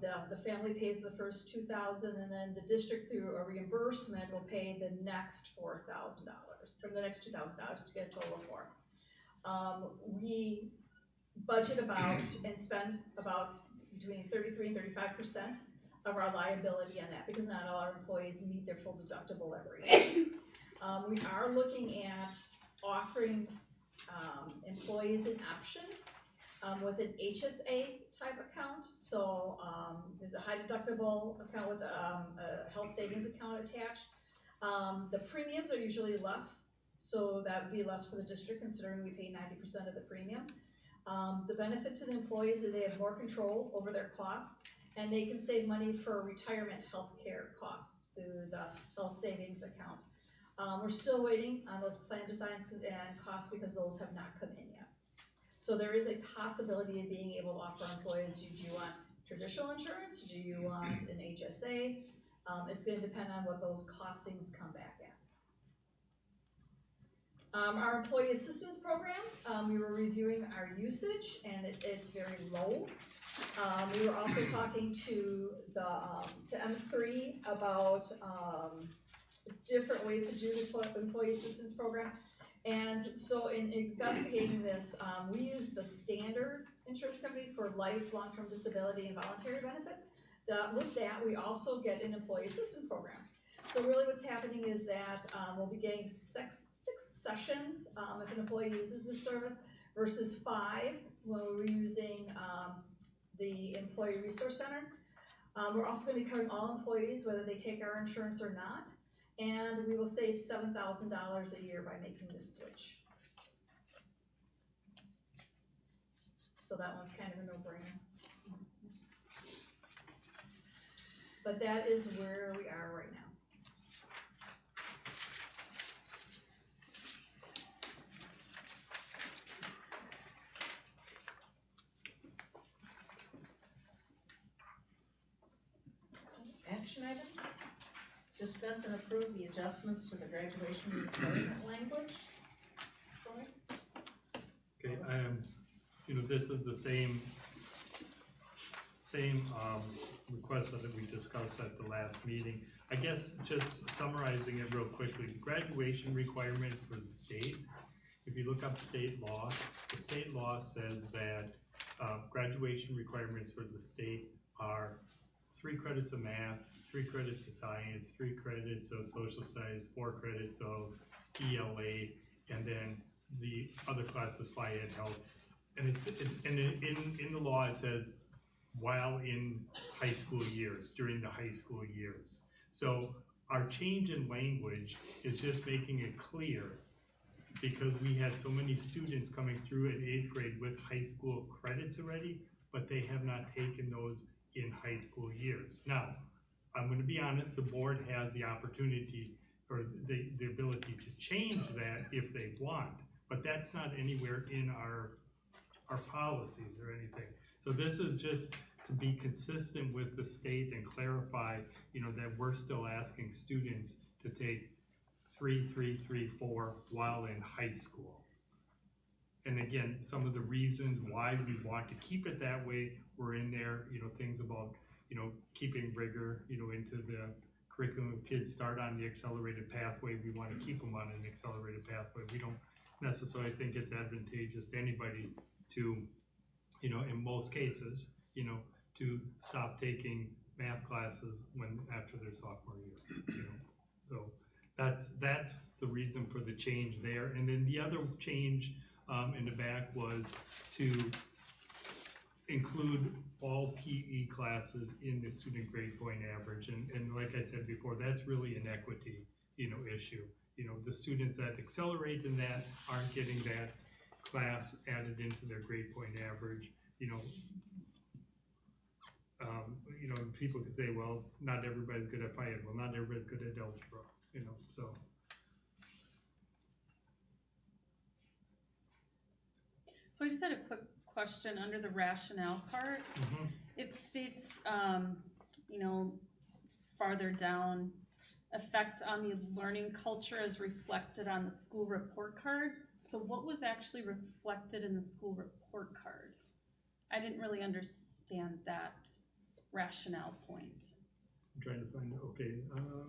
The family pays the first $2,000, and then the district, through a reimbursement, will pay the next $4,000, or the next $2,000 to get a total of $4,000. We budget about and spend about between 33 and 35% of our liability on that, because not all our employees meet their full deductible every year. We are looking at offering employees an option with an HSA type account, so, there's a high deductible account with, a health savings account attached. The premiums are usually less, so that would be less for the district considering we pay 90% of the premium. The benefit to the employees is they have more control over their costs, and they can save money for retirement health care costs through the health savings account. We're still waiting on those plan designs and costs because those have not come in yet. So there is a possibility of being able to offer employees, do you want traditional insurance, do you want an HSA? It's gonna depend on what those costings come back at. Our employee assistance program, we were reviewing our usage and it's very low. We were also talking to M3 about, different ways to do the employee assistance program. And so in investigating this, we use the standard insurance company for life, long-term disability, and voluntary benefits. With that, we also get an employee assistance program. So really what's happening is that we'll be getting six sessions if an employee uses this service versus 5 when we're using the Employee Resource Center. We're also going to be covering all employees, whether they take our insurance or not, and we will save $7,000 a year by making this switch. So that one's kind of a no-brainer. But that is where we are right now. Action items, discuss and approve the adjustments to the graduation requirement language. Troy? Okay, this is the same request that we discussed at the last meeting. I guess just summarizing it real quickly, graduation requirements for the state, if you look up state law, the state law says that graduation requirements for the state are 3 credits of math, 3 credits of science, 3 credits of social studies, 4 credits of ELA, and then the other classes, Phy Ed, Health. And in the law it says while in high school years, during the high school years. So our change in language is just making it clear, because we had so many students coming through in 8th grade with high school credits already, but they have not taken those in high school years. Now, I'm going to be honest, the board has the opportunity or the ability to change that if they want, but that's not anywhere in our policies or anything. So this is just to be consistent with the state and clarify, that we're still asking students to take 3, 3, 3, 4 while in high school. And again, some of the reasons why we want to keep it that way were in there, things about, keeping rigor, into the curriculum. Kids start on the accelerated pathway. We want to keep them on an accelerated pathway. We don't necessarily think it's advantageous to anybody to, in most cases, to stop taking math classes after their sophomore year, So that's the reason for the change there. And then the other change in the back was to include all PE classes in the student grade point average. And like I said before, that's really an equity, issue. The students that accelerate in that aren't getting that class added into their grade point average. People could say, well, not everybody's good at Phy Ed. Well, not everybody's good at algebra, so. So I just had a quick question under the rationale part. Mm-hmm. It states, farther down, effect on the learning culture as reflected on the school report card. So what was actually reflected in the school report card? I didn't really understand that rationale point. I'm trying to find, okay,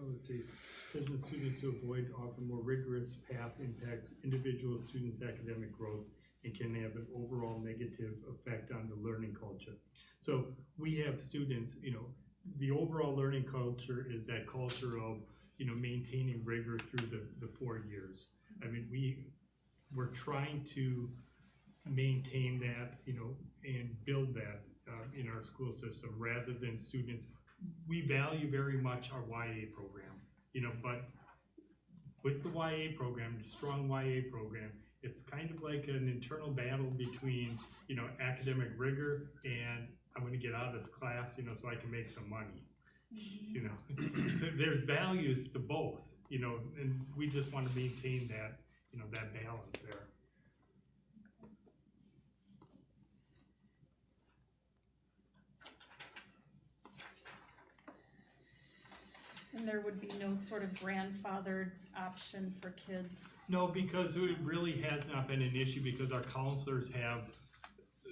let's see. It says the students to avoid often more rigorous path impacts individual students' academic growth and can have an overall negative effect on the learning culture. So we have students, the overall learning culture is that culture of, maintaining rigor through the 4 years. I mean, we're trying to maintain that, and build that in our school system rather than students. We value very much our YA program, but with the YA program, the strong YA program, it's kind of like an internal battle between, academic rigor and I'm gonna get out of this class, so I can make some money. There's values to both, and we just want to maintain that, that balance there. And there would be no sort of grandfathered option for kids? No, because it really has not been an issue because our counselors have,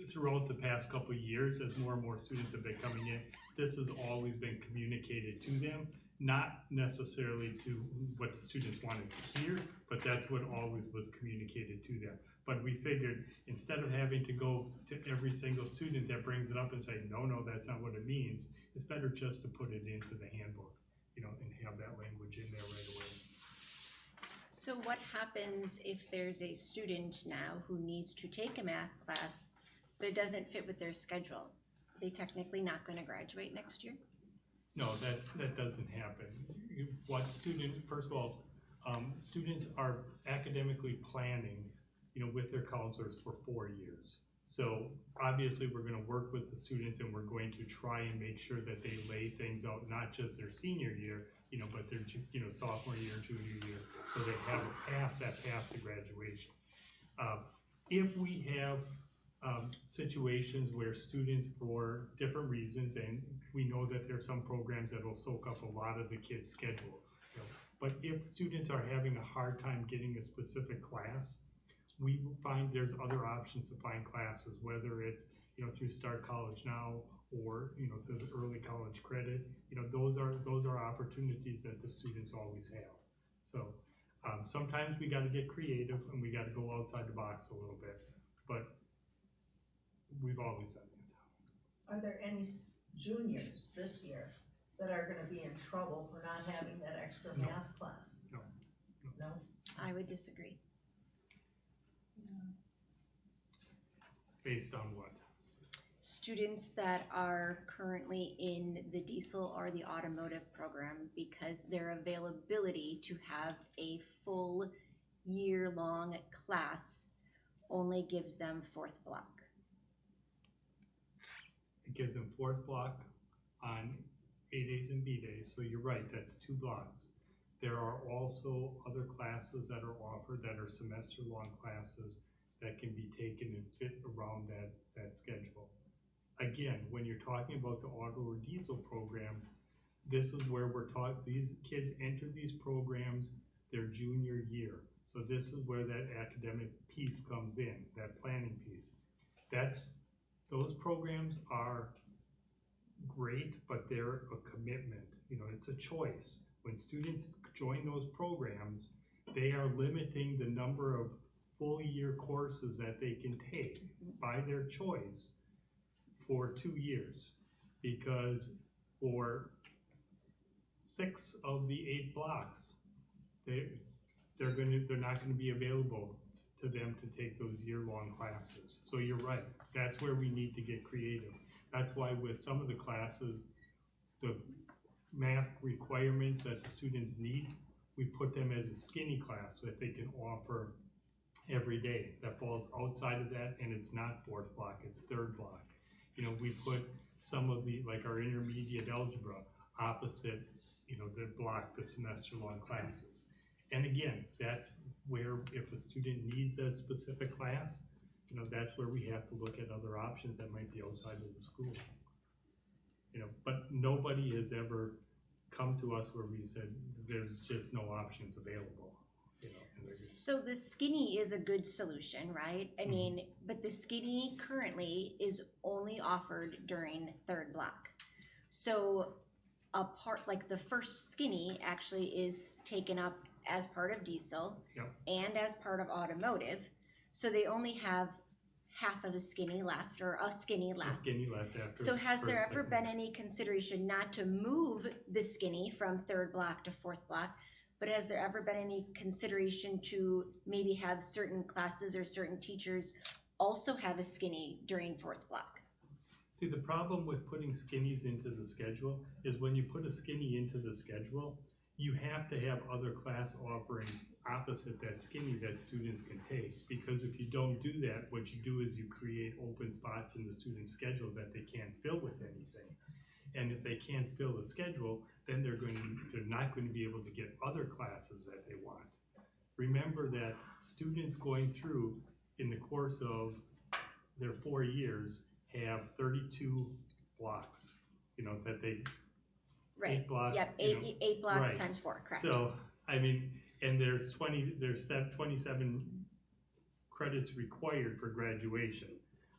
throughout the past couple of years, as more and more students have been coming in, this has always been communicated to them, not necessarily to what the students wanted to hear, but that's what always was communicated to them. But we figured instead of having to go to every single student that brings it up and say, no, that's not what it means, it's better just to put it into the handbook, and have that language in there right away. So what happens if there's a student now who needs to take a math class, but it doesn't fit with their schedule? Are they technically not gonna graduate next year? No, that doesn't happen. First of all, students are academically planning, with their counselors for 4 years. So obviously we're gonna work with the students and we're going to try and make sure that they lay things out, not just their senior year, but their, sophomore year, junior year, so they have that path to graduation. If we have situations where students, for different reasons, and we know that there's some programs that will soak up a lot of the kids' schedule, but if students are having a hard time getting a specific class, we find there's other options to find classes, whether it's, through Start College Now or, through the early college credit. Those are opportunities that the students always have. So sometimes we gotta get creative and we gotta go outside the box a little bit, but we've always done that. Are there any juniors this year that are gonna be in trouble for not having that extra math class? No. No? I would disagree. Based on what? Students that are currently in the diesel or the automotive program, because their availability to have a full year-long class only gives them fourth block. It gives them fourth block on A days and B days, so you're right, that's 2 blocks. There are also other classes that are offered that are semester-long classes that can be taken and fit around that schedule. Again, when you're talking about the auto or diesel programs, this is where we're taught, these kids enter these programs their junior year. So this is where that academic piece comes in, that planning piece. Those programs are great, but they're a commitment. It's a choice. When students join those programs, they are limiting the number of full year courses that they can take by their choice for 2 years, because for 6 of the 8 blocks, they're not gonna be available to them to take those year-long classes. So you're right, that's where we need to get creative. That's why with some of the classes, the math requirements that the students need, we put them as a skinny class that they can offer every day. That falls outside of that, and it's not fourth block, it's third block. We put some of like our intermediate algebra opposite, the block, the semester-long classes. And again, that's where if a student needs a specific class, that's where we have to look at other options that might be outside of the school. But nobody has ever come to us where we said there's just no options available. So the skinny is a good solution, right? I mean, but the skinny currently is only offered during third block. So a part, like the first skinny actually is taken up as part of diesel and as part of automotive. So they only have half of a skinny left, or a skinny left. A skinny left after. So has there ever been any consideration not to move the skinny from third block to fourth block? But has there ever been any consideration to maybe have certain classes or certain teachers also have a skinny during fourth block. See, the problem with putting skinnies into the schedule is when you put a skinny into the schedule, you have to have other class offerings opposite that skinny that students can take. Because if you don't do that, what you do is you create open spots in the student's schedule that they can't fill with anything. And if they can't fill the schedule, then they're not going to be able to get other classes that they want. Remember that students going through in the course of their 4 years have 32 blocks, that they, Right. 8 blocks. Yep, eight blocks times 4, correct. So, I mean, and there's 27 credits required for graduation.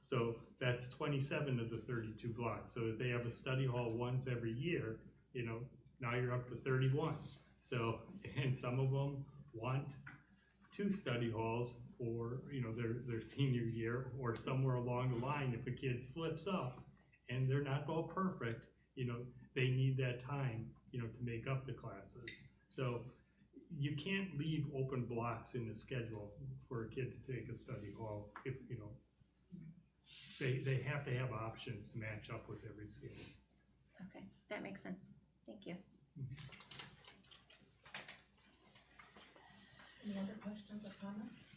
So that's 27 of the 32 blocks. So if they have a study hall once every year, now you're up to 31. So, and some of them want 2 study halls for, their senior year, or somewhere along the line, if a kid slips up and they're not all perfect, they need that time, to make up the classes. So you can't leave open blocks in the schedule for a kid to take a study hall if, they have to have options to match up with every skill. Okay, that makes sense. Thank you. Any other questions or comments?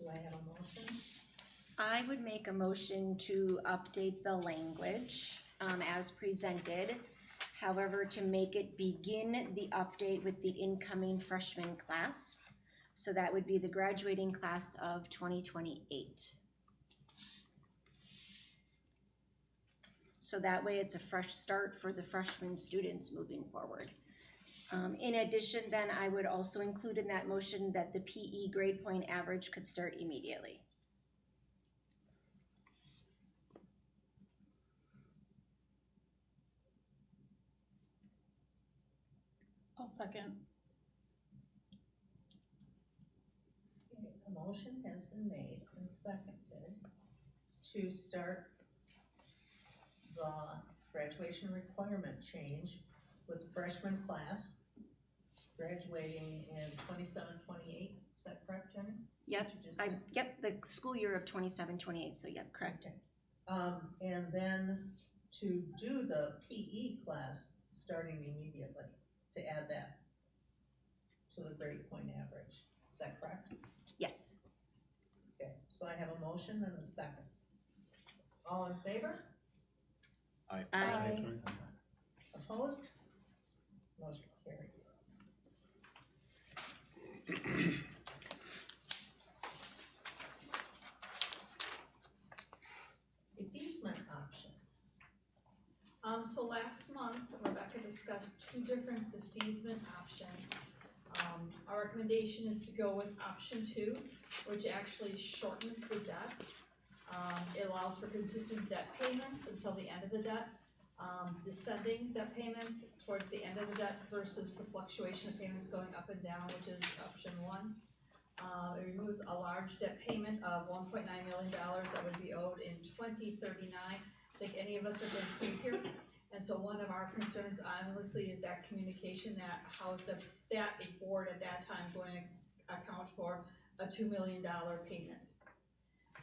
Do I have a motion? I would make a motion to update the language as presented. However, to make it begin the update with the incoming freshman class. So that would be the graduating class of 2028. So that way it's a fresh start for the freshman students moving forward. In addition, then I would also include in that motion that the PE grade point average could start immediately. I'll second. Okay, a motion has been made and seconded to start the graduation requirement change with the freshman class graduating in 27-28. Is that correct, Jenny? Yep, What you just said? yep, the school year of 27-28, so yep, correct. And then to do the PE class starting immediately, to add that to the grade point average. Is that correct? Yes. Okay, so I have a motion and a second. All in favor? Aye. Opposed? Motion carried. Defeasance option. So last month, Rebecca discussed 2 different defeasance options. Our recommendation is to go with option 2, which actually shortens the debt. It allows for consistent debt payments until the end of the debt, descending debt payments towards the end of the debt versus the fluctuation of payments going up and down, which is option 1. It removes a large debt payment of $1.9 million that would be owed in 2039. I think any of us are going to be here. And so one of our concerns honestly is that communication, that how is that board at that time going to account for a $2 million payment?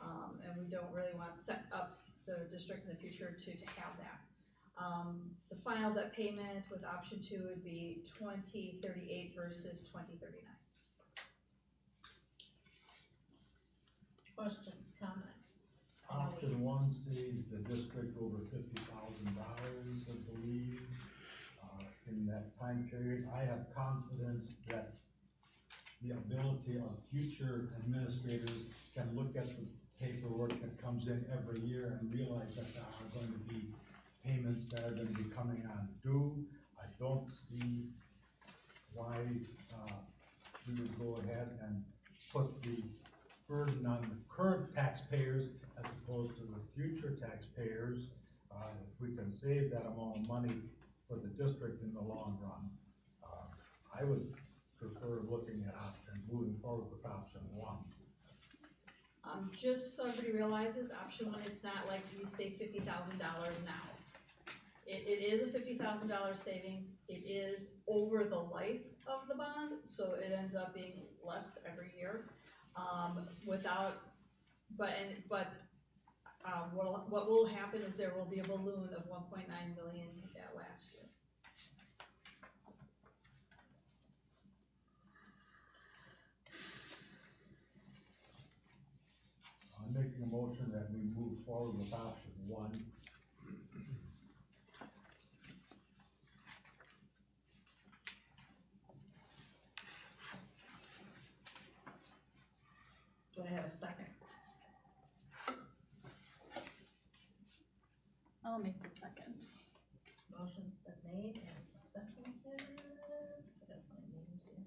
And we don't really want to set up the district in the future to have that. The final debt payment with option 2 would be 2038 versus 2039. Questions, comments? Option 1 saves the district over $50,000, I believe, in that time period. I have confidence that the ability of future administrators can look at the paperwork that comes in every year and realize that there are going to be payments that are going to be coming on due. I don't see why we would go ahead and put the burden on the current taxpayers as opposed to the future taxpayers. If we can save that amount of money for the district in the long run, I would prefer looking at moving forward with option 1. Just so everybody realizes, option 1, it's not like we save $50,000 now. It is a $50,000 savings. It is over the life of the bond, so it ends up being less every year. Without what will happen is there will be a balloon of 1.9 million that last year. I'm making a motion that we move forward with option one. Do I have a second? I'll make the second. Motion's been made and seconded. I gotta find names here.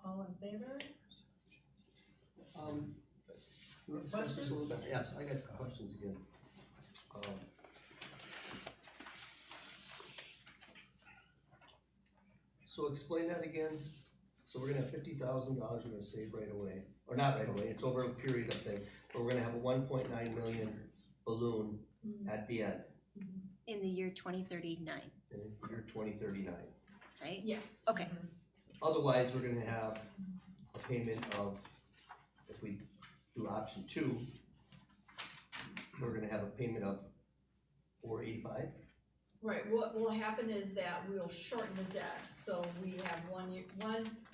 All in favor? You want to discuss this a little bit? Yes, I got questions again. So explain that again. So we're gonna have $50,000 we're gonna save right away, or not right away, it's over a period of thing, but we're gonna have a 1.9 million balloon at the end, In the year 2039, in the year 2039. right? Yes. Okay. Otherwise, we're gonna have a payment of, if we do option two, we're gonna have a payment of $485. Right, what will happen is that we'll shorten the debt, so we have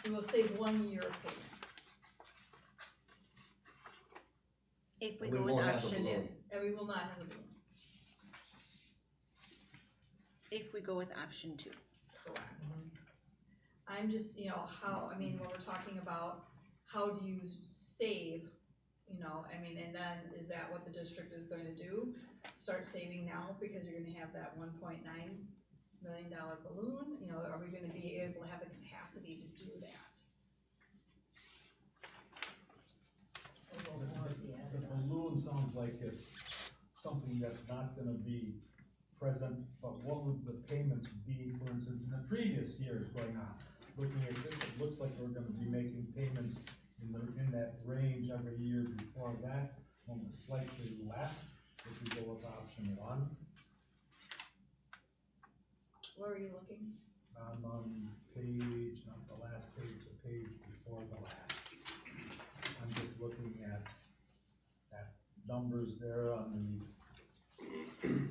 we will save 1 year of payments. If we And we go with won't have a option, balloon. And we will not have a balloon. if we go with option two. Correct. I'm just, when we're talking about how do you save, and then is that what the district is going to do? Start saving now because you're gonna have that $1.9 million balloon, are we gonna be able to have the capacity to do that? The balloon sounds like it's something that's not gonna be present, but what would the payments be, for instance, in the previous years going on? Looking at this, it looks like we're gonna be making payments in that range every year before that, almost slightly less if we go with option one. Where are you looking? I'm on page, not the last page, the page before the last. I'm just looking at numbers there on the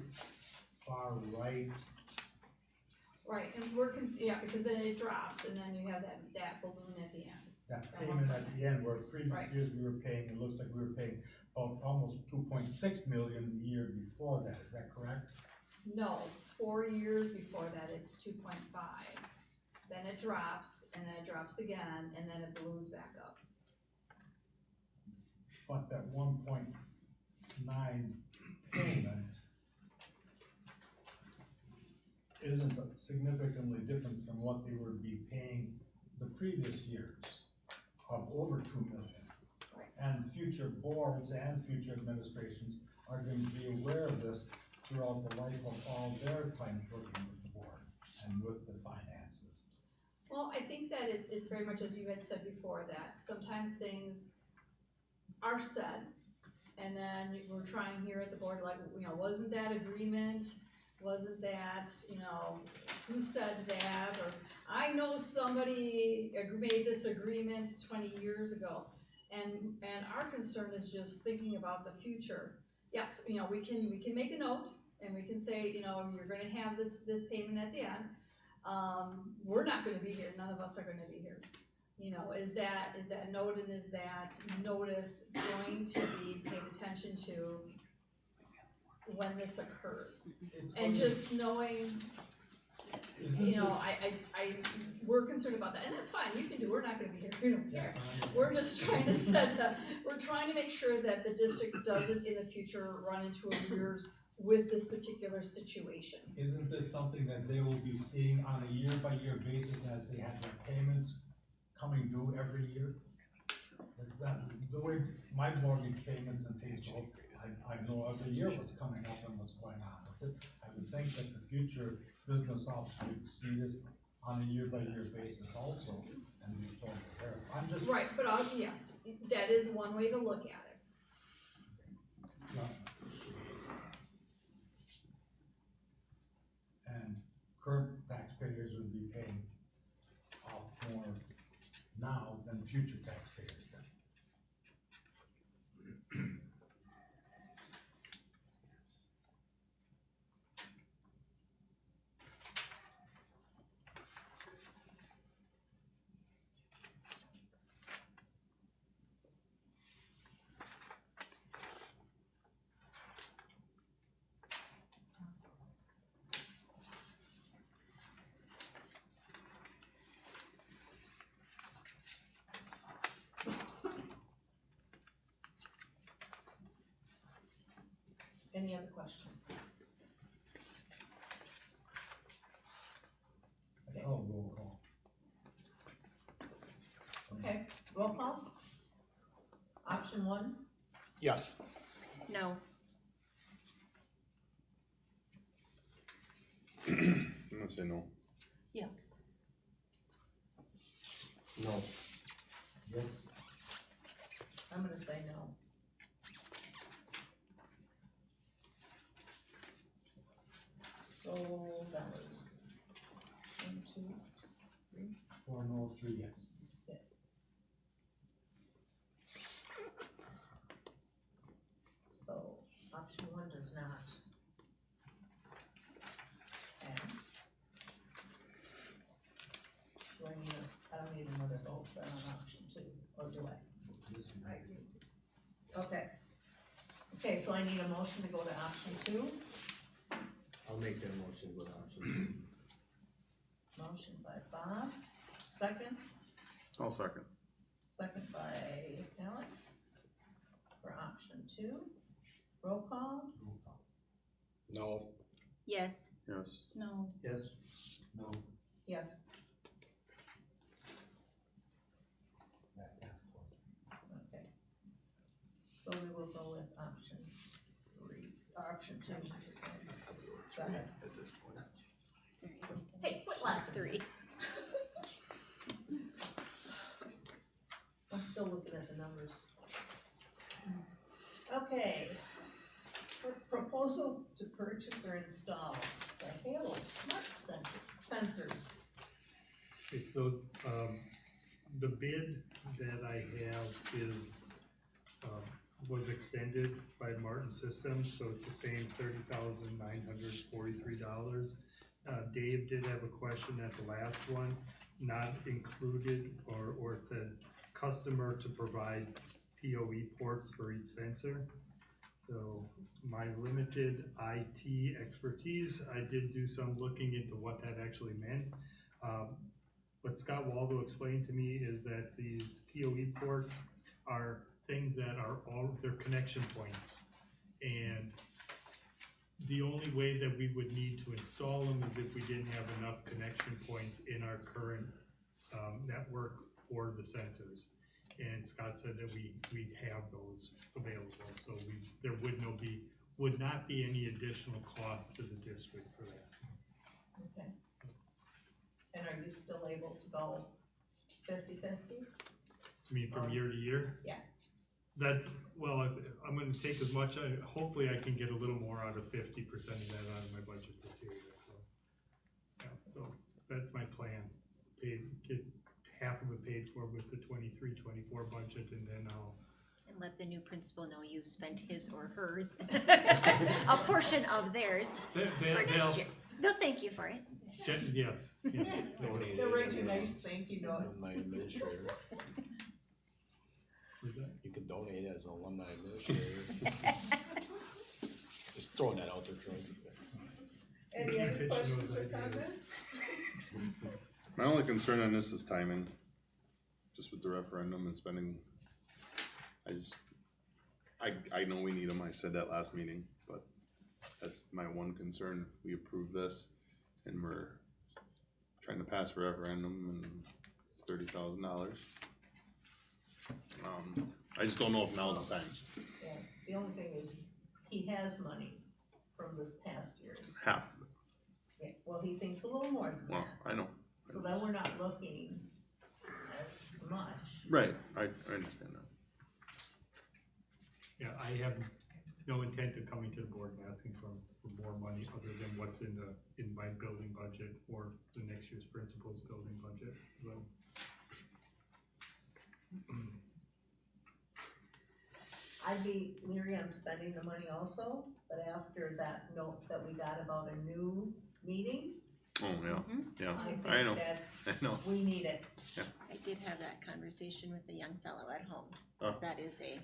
far right. Right, and because then it drops and then you have that balloon at the end. That payment at the end, where previous Right. years we were paying, it looks like we were paying about almost 2.6 million the year before that, is that correct? No, 4 years before that, it's 2.5. Then it drops, and then it drops again, and then it balloons back up. But that 1.9 payment isn't significantly different from what they would be paying the previous years of over 2 million. Right. And future boards and future administrations are going to be aware of this throughout the life of all their time working with the board and with the finances. Well, I think that it's very much as you had said before, that sometimes things are said, and then we're trying here at the board, like, wasn't that agreement, wasn't that, who said that, or I know somebody made this agreement 20 years ago. And our concern is just thinking about the future. Yes, we can make a note, and we can say, you're gonna have this payment at the end. We're not gonna be here, none of us are gonna be here. Is that note and is that notice going to be paid attention to when this occurs? And just knowing, we're concerned about that, and that's fine, you can do, we're not gonna be here, we don't care. We're just trying to we're trying to make sure that the district doesn't in the future run into arrears with this particular situation. Isn't this something that they will be seeing on a year-by-year basis as they have their payments coming due every year? The way my mortgage payments and things go, I know every year what's coming up and what's going on with it. I would think that the future business officer would see this on a year-by-year basis also, and be told there. I'm just. Right, but yes, that is one way to look at it. And current taxpayers would be paying off more now than future taxpayers then. other questions? Okay, Oh, roll call. okay, roll call? Option one, Yes. No. I'm gonna say no. Yes. No. Yes. I'm gonna say no. So that was 1, 2, 3. 4 no, 3 yes. So option one does not pass. Do I need I don't need another vote then on option two, or do I? I do. Okay. Okay, so I need a motion to go to option two. I'll make that motion with option. Motion by Bob, second. I'll second. Second by Alex for option two. Roll call? No. Yes. Yes. No. Yes. No. Yes. That passed. Okay. So we will go with option three, option two. Go ahead. At this point. Hey, quit laughing. 3. I'm still looking at the numbers. Okay. Proposal to purchase or install the Halo smart sensors. Okay, so, the bid that I have is, was extended by Martin Systems, so it's the same $30,943. Dave did have a question at the last one, not included, or it said customer to provide PoE ports for each sensor. So my limited IT expertise, I did do some looking into what that actually meant. What Scott Waldo explained to me is that these PoE ports are things that are they're connection points. And the only way that we would need to install them is if we didn't have enough connection points in our current network for the sensors. And Scott said that we'd have those available, so there would not be any additional cost to the district for that. Okay. And are you still able to go 50-50? I mean, from year to year? Yeah. That's, well, I'm gonna take as much, hopefully I can get a little more out of 50% of that out of my budget this year, so. Yeah, so that's my plan, get half of it paid for with the 23-24 budget, and then And let the new principal know you've spent his or hers, a portion of theirs for next year. They'll thank you for it. Yes, yes. They're writing a nice thank you note. My administrator. Is that? You can donate as an alumni administrator. Just throwing that out there, Troy. Any other questions or comments? My only concern on this is timing, just with the referendum and spending. I know we need them, I said that last meeting, but that's my one concern. We approved this and we're trying to pass a referendum and it's $30,000. I just don't know if now's the time. Yeah, the only thing is, he has money from this past year's. Half of it. Yeah, well, he thinks a little more than Well, that, I know. so then we're not looking at as much. Right, I understand that. Yeah, I have no intent of coming to the board and asking for more money other than what's in my building budget or the next year's principal's building budget, so. I'd be leery on spending the money also, but after that note that we got about a new meeting, Oh, yeah, yeah, I I know, think that I know. we need it. I did have that conversation with the young fellow at home. Oh. That is a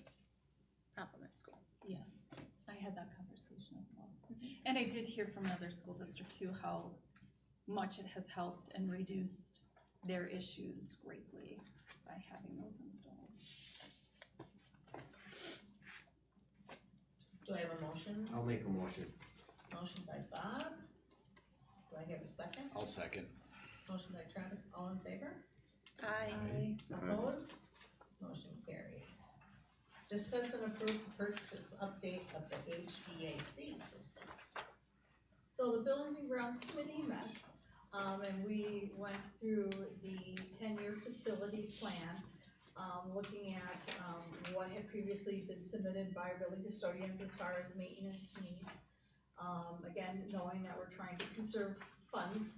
problem at school. Yes, I had that conversation as well. And I did hear from another school district too, how much it has helped and reduced their issues greatly by having those installed. Do I have a motion? I'll make a motion. Motion by Bob. Do I have a second? I'll second. Motion by Travis, all in favor? Aye. Opposed? Motion carried. Discuss and approve the purchase update of the HVAC system. So the Buildings and Grounds Committee met, and we went through the 10-year facility plan, looking at, what had previously been submitted by building custodians as far as maintenance needs. Again, knowing that we're trying to conserve funds,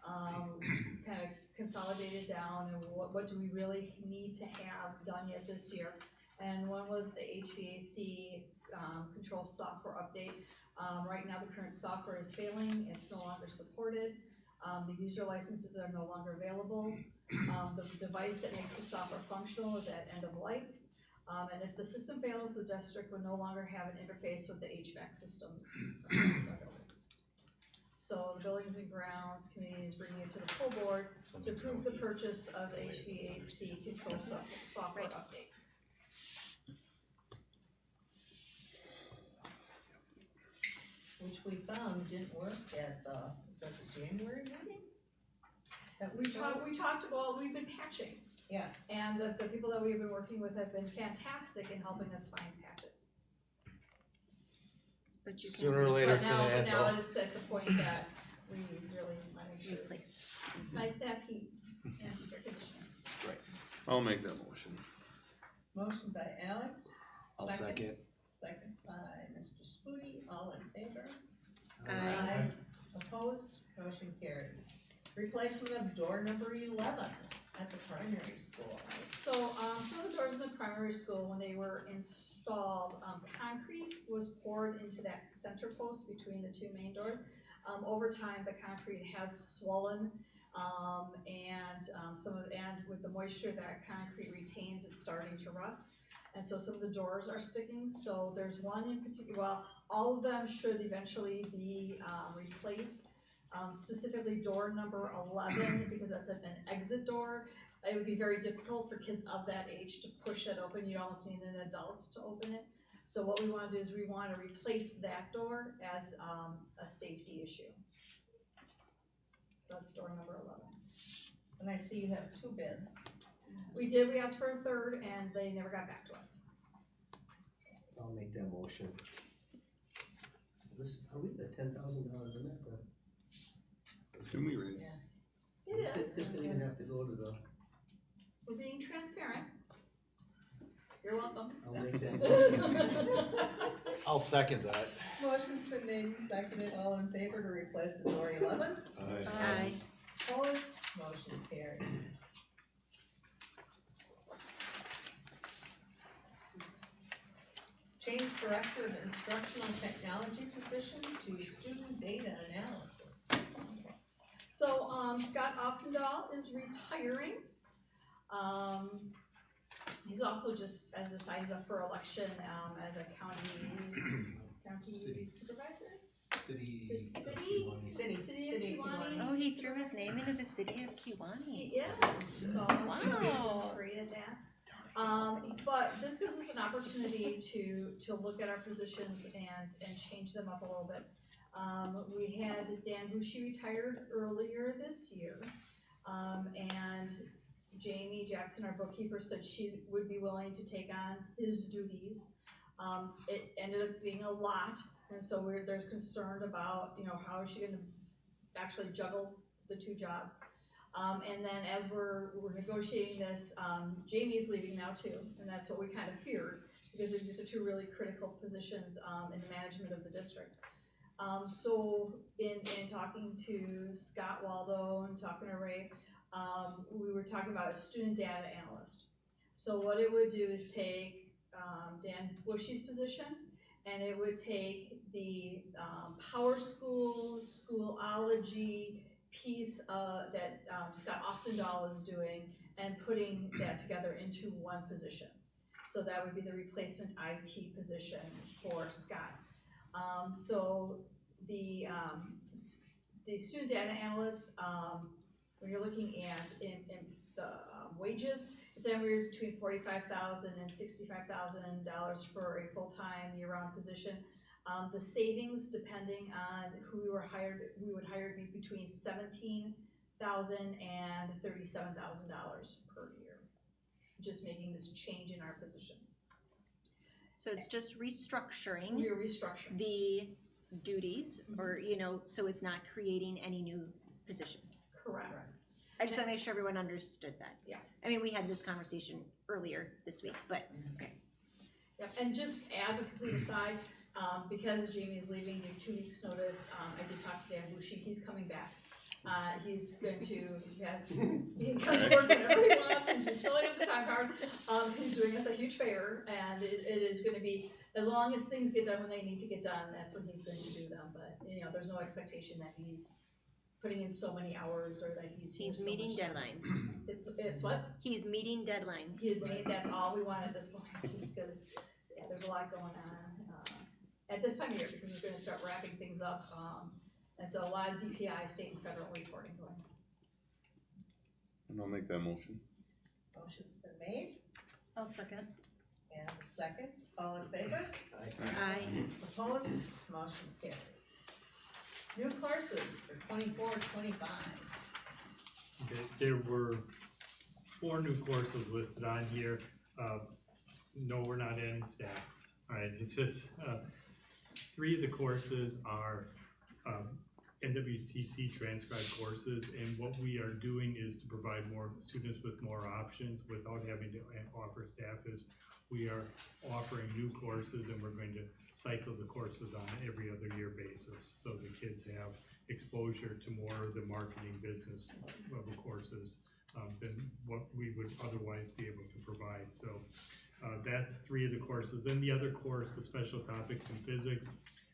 kind of consolidated down and what do we really need to have done yet this year. And one was the HVAC, control software update. Right now, the current software is failing, it's no longer supported. The user licenses are no longer available. The device that makes the software functional is at end of life. And if the system fails, the district would no longer have an interface with the HVAC systems across our buildings. So the Buildings and Grounds Committee is bringing it to the full board to approve the purchase of the HVAC control software update. Which we found didn't work at the, is that the January meeting? That We talked about, we've been patching, Yes. and the people that we've been working with have been fantastic in helping us find patches. But you Sooner or later, it's gonna But end now though. it's at the point that we really wanna make can sure. replace. It's nice to have heat and air conditioning. I'll make that motion. Motion by Alex. I'll second. Second by Mr. Spooty, all in favor? Aye. Opposed? Motion carried. Replacement of door number 11 at the primary school. So, some of the doors in the primary school, when they were installed, concrete was poured into that center post between the two main doors. Over time, the concrete has swollen, and with the moisture that concrete retains, it's starting to rust. And so some of the doors are sticking, so there's one in particular, well, all of them should eventually be, replaced. Specifically door number 11, because that's an exit door. It would be very difficult for kids of that age to push that open. You'd almost need an adult to open it. So what we wanna do is we wanna replace that door as, a safety issue. So that's door number 11. And I see you have 2 bids. We asked for a third and they never got back to us. I'll make that motion. This, are we at $10,000 in that? Didn't we raise? It This is, didn't even have to go to the, we're being transparent. You're welcome. I'll make that motion. I'll second that. Motion's been made and seconded, all in favor to replace the door 11? Aye. Opposed? Motion carried. Change director of instructional technology position to student data analysis. So, Scott Oftendahl is retiring. He's also just, as decided up for election, as a county supervisor? City. City of Kiwanee. Oh, he threw his name into the city of Kiwanee. He is, so Wow. he created that. But this gives us an opportunity to look at our positions and change them up a little bit. We had Dan Bushi retired earlier this year, and Jamie Jackson, our bookkeeper, said she would be willing to take on his duties. It ended up being a lot, and so there's concern about, how is she gonna actually juggle the 2 jobs. And then as we're negotiating this, Jamie's leaving now too, and that's what we kind of feared, because these are 2 really critical positions, in the management of the district. So in talking to Scott Waldo and talking to Ray, we were talking about a student data analyst. So what it would do is take, Dan Bushy's position, and it would take the, Power School, Schoolology piece, that, Scott Oftendahl is doing, and putting that together into one position. So that would be the replacement IT position for Scott. So the student data analyst, when you're looking at in the wages, it's anywhere between $45,000 and $65,000 for a full-time year-round position. The savings, depending on who we would hire be between $17,000 and $37,000 per year. Just making this change in our positions. So it's just restructuring We are restructuring. the duties, or, you know, so it's not creating any new positions. Correct. I just wanna make sure everyone understood that. Yeah. I mean, we had this conversation earlier this week, but, okay. Yep, and just as a complete aside, because Jamie is leaving, give 2 weeks' notice, I did talk to Dan Bushi, he's coming back. He's going to he can come work whenever he wants, he's just filling up the time card. He's doing us a huge favor, and it is gonna be, as long as things get done when they need to get done, that's when he's going to do them, but, you know, there's no expectation that he's putting in so many hours, or that he's here He's so meeting much time. deadlines. It's what? He's meeting deadlines. He is made, that's all we want at this point, because, yeah, there's a lot going on, at this time of year, because we're gonna start wrapping things up, and so a lot of DPI, state and federal reporting going. And I'll make that motion. Motion's been made, I'll second. and a second, all in favor? Aye. Opposed? Motion carried. New courses for 24-25. Okay, there were 4 new courses listed on here. No, we're not in staff. All right, it's just 3 of the courses are NWTC transcribed courses, and what we are doing is to provide more students with more options without having to offer staff. Is we are offering new courses, and we're going to cycle the courses on an every other year basis, so the kids have exposure to more of the marketing business level courses than what we would otherwise be able to provide. So that's 3 of the courses. And the other course, the special topics in physics,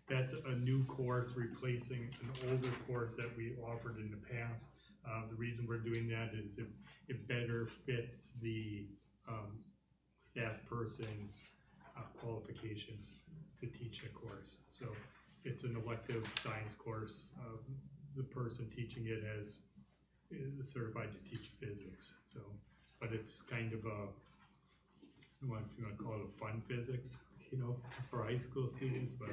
that's a new course replacing an older course that we offered in the past. The reason we're doing that is it better fits the staff person's qualifications to teach a course. So it's an elective science course. The person teaching it is certified to teach physics. So, but it's kind of a, if you want to call it a fun physics, you know, for high school students, but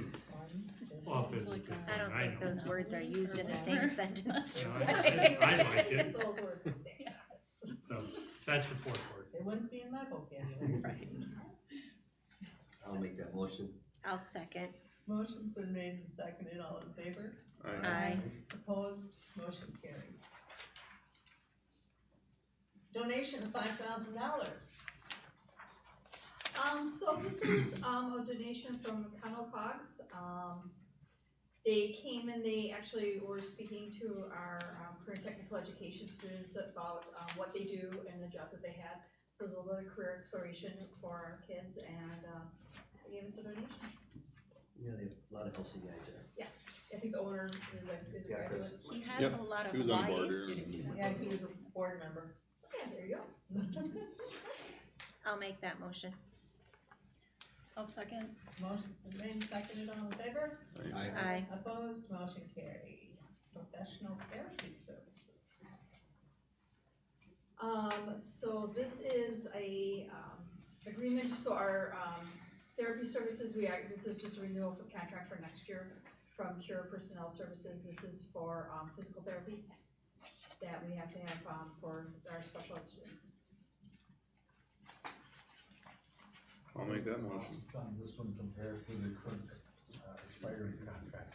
all physics is fun. I don't think those words are used in the same sentence. No, I like Use it. those words in the same sentence. So that's the 4th course. They wouldn't be in my vocabulary. I'll make that motion. I'll second. Motion's been made and seconded, all in favor? Aye. Opposed? Motion carried. Donation of $5,000. So this is, a donation from Connell Cogs. They came and they actually were speaking to our, career technical education students about, what they do and the jobs that they had. So it was a little career exploration for our kids, and, they gave us a donation. Yeah, they have a lot of healthy guys there. I think the owner is a Yeah, graduate. He has Yep, a lot of he was on YA board students. Yeah, he is a board member. Yeah, there you go. I'll make that motion. I'll second. Motion's been made and seconded, all in favor? Aye. Opposed? Motion carried. Professional therapy services. So this is a, agreement, so our, therapy services, this is just a renewal for contract for next year from Cure Personnel Services. This is for, physical therapy that we have to have, for our special ed students. I'll make that motion. On this one compared to the current expiring contract.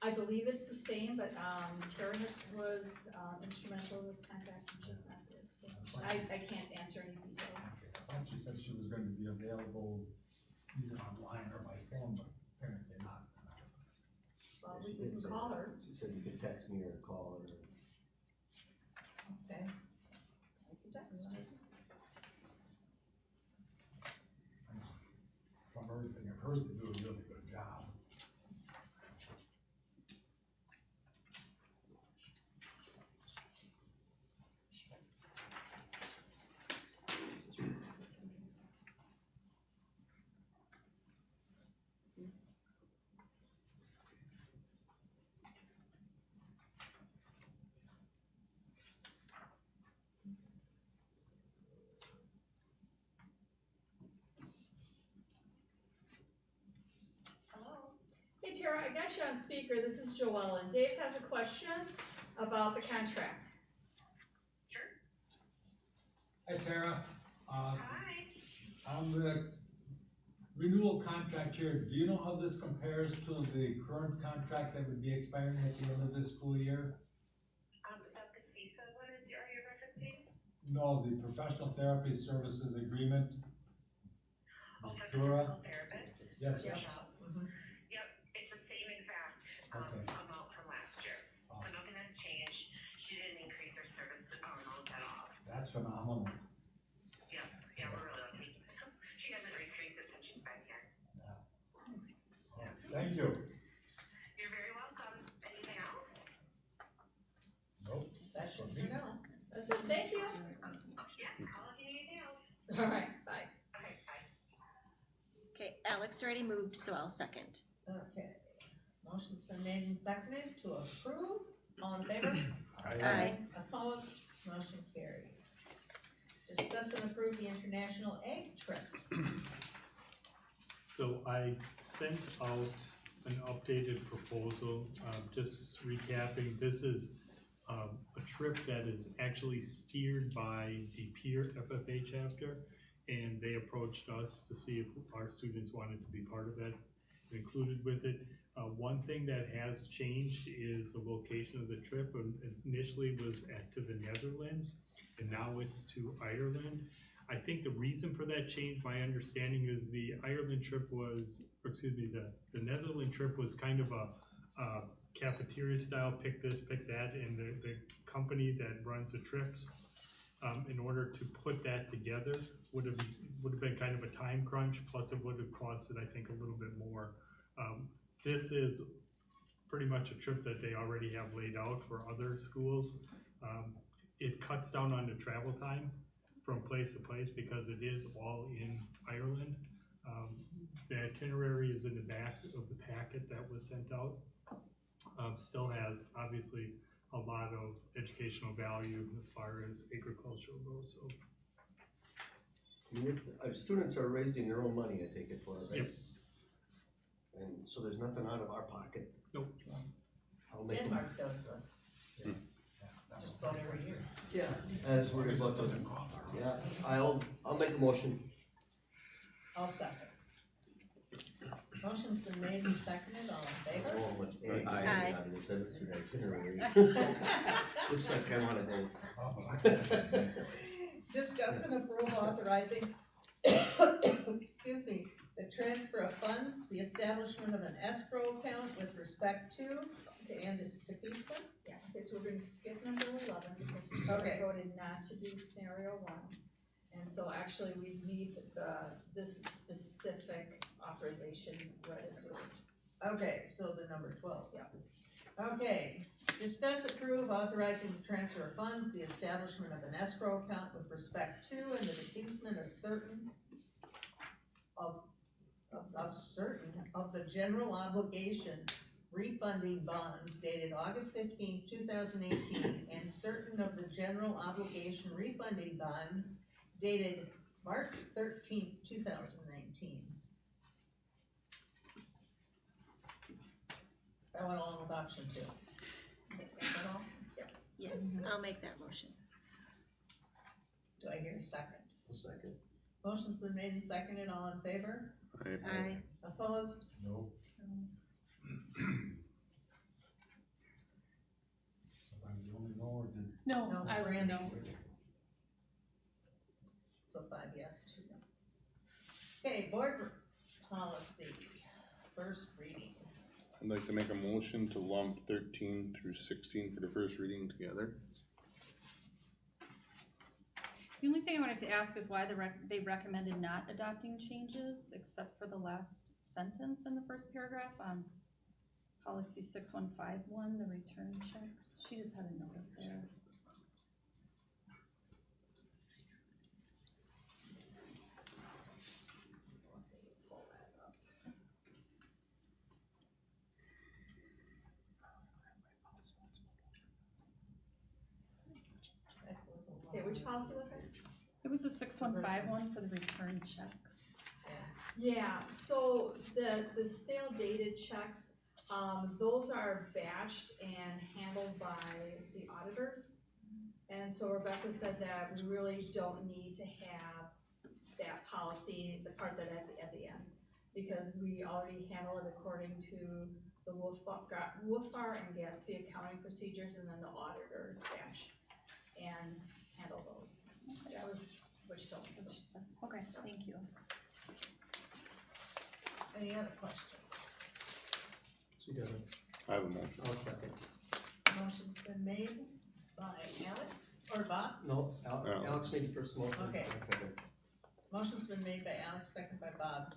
I believe it's the same, but, Tara was, instrumental in this contract, and she's not here, so I can't answer any details. I thought she said she was going to be available either online or by phone, but apparently not. Well, we can call her. She said you could text me or call her. Okay. From everything I've heard, they do a really good job. Hey Tara, I got you on speaker, this is Joelle, and Dave has a question about the contract. Hi Tara, Hi. on the renewal contract here, do you know how this compares to the current contract that would be expiring at the end of this school year? Is that the CISA one are you referencing? No, the professional therapy services agreement. Oh, for the Dora? physical therapist? Yes. Yeah. Mhm. Yep, it's the same exact, Okay. amount from last year, so nothing has changed. She didn't increase her service, amount at all. That's phenomenal. Yeah, we're really lucky. She hasn't increased it since she's been here. Thank you. You're very welcome. Anything else? Nope. That should be no. That's it, thank you. Yeah, call if you need anything else. All right, bye. Okay, bye. Okay, Alex already moved, so I'll second. Okay, motion's been made and seconded to approve, all in favor? Aye. Opposed, motion carried. Discuss and approve the international egg trip. So I sent out an updated proposal, just recapping, this is a trip that is actually steered by the peer FFA chapter, and they approached us to see if our students wanted to be part of it, included with it. One thing that has changed is the location of the trip. Initially was to the Netherlands, and now it's to Ireland. I think the reason for that change, my understanding is the Ireland trip was, or excuse me, the Netherlands trip was kind of a cafeteria style, pick this, pick that, and the company that runs the trips, in order to put that together, would have been kind of a time crunch, plus it would have costed, I think, a little bit more. This is pretty much a trip that they already have laid out for other schools. It cuts down on the travel time from place to place because it is all in Ireland. The itinerary is in the back of the packet that was sent out. Still has obviously a lot of educational value as far as agriculture goes, so. I mean, if, students are raising their own money, I take it for it, right? Yep. And so there's nothing out of our pocket. Nope. I'll make, Denmark does this. Just about every year. yeah, I was worried about the, yeah, I'll make a motion. I'll second. Motion's been made and seconded, all in favor? Oh, much egg. Aye. Out of this itinerary. Looks like I wanna vote. Discuss and approve authorizing, excuse me, the transfer of funds, the establishment of an escrow account with respect to, and defeasance. Yeah, okay, so we're gonna skip number 11 because we Okay. voted not to do scenario 1. And so actually we need this specific authorization read as well. Okay, so the number 12. Yeah. Okay, discuss, approve, authorizing the transfer of funds, the establishment of an escrow account with respect to, and the defeasance of certain of the general obligation refunding bonds dated August 15, 2018, and certain of the general obligation refunding bonds dated March 13, 2019. That went along with option 2. Is that all? Yep. Yes, I'll make that motion. Do I hear a second? A second. Motion's been made and seconded, all in favor? Aye. Opposed? No. Was I the only no, or did? No, No, I was a Randy. no. So 5 yes, 2 no. Okay, board policy, first reading. I'd like to make a motion to lump 13 through 16 for the first reading together. The only thing I wanted to ask is why they recommended not adopting changes, except for the last sentence in the first paragraph on policy 6151, the return checks. She just had a note up there. Okay, which policy was that? It was the 6151 for the return checks. Yeah, so the stale dated checks, Those are batched and handled by the auditors. And so Rebecca said that we really don't need to have that policy, the part that at the end, because we already handle it according to the WFAR and Gatsby accounting procedures, and then the auditors batch and handle those. That was what she told me. So. Okay, thank you. Any other questions? She doesn't. I have a motion. I'll second. Motion's been made by Alex, or Bob? No, Alex. Alex made the first motion. Okay. I'll second. Motion's been made by Alex, second by Bob,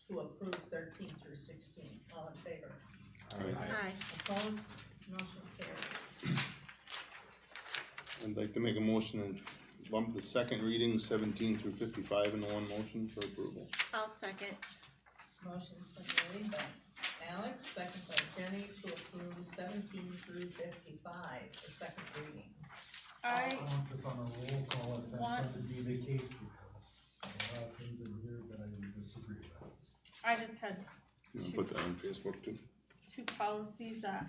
to approve 13 through 16. All in favor? Aye. Opposed? Motion carried. I'd like to make a motion and lump the second reading, 17 through 55, into one motion for approval. I'll second. Motion's been made by Alex, second by Jenny, to approve 17 through 55, the second reading. I want this on a roll call if that's Want- going to be the case, because a lot of things in here that I would disagree with. I just had You wanna put that on Facebook too? two policies that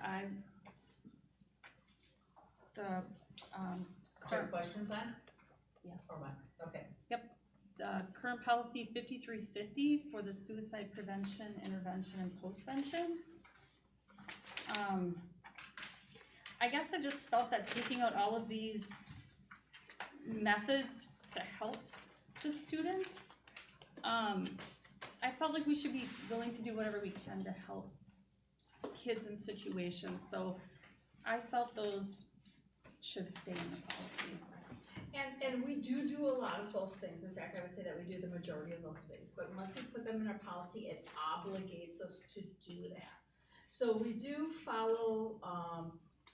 Have current, questions on, yes. or what? Okay. Current policy 5350 for the suicide prevention, intervention, and postvention. I guess I just felt that taking out all of these methods to help the students, I felt like we should be willing to do whatever we can to help kids in situations, so I felt those should stay in the policy. And we do a lot of those things. In fact, I would say that we do the majority of those things. But once we put them in our policy, it obligates us to do that. So we do follow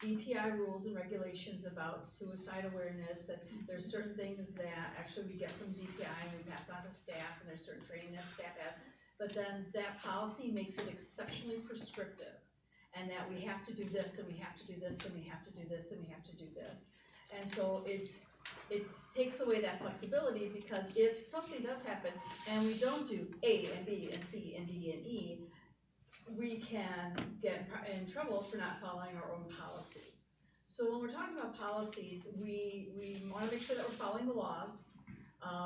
DPI rules and regulations about suicide awareness. And there's certain things that actually we get from DPI and we pass on to staff, and there's certain training that staff has. But then that policy makes it exceptionally prescriptive, and that we have to do this, and we have to do this, and we have to do this, and we have to do this. And so it takes away that flexibility, because if something does happen and we don't do A and B and C and D and E, we can get in trouble for not following our own policy. So when we're talking about policies, we wanna make sure that we're following the laws,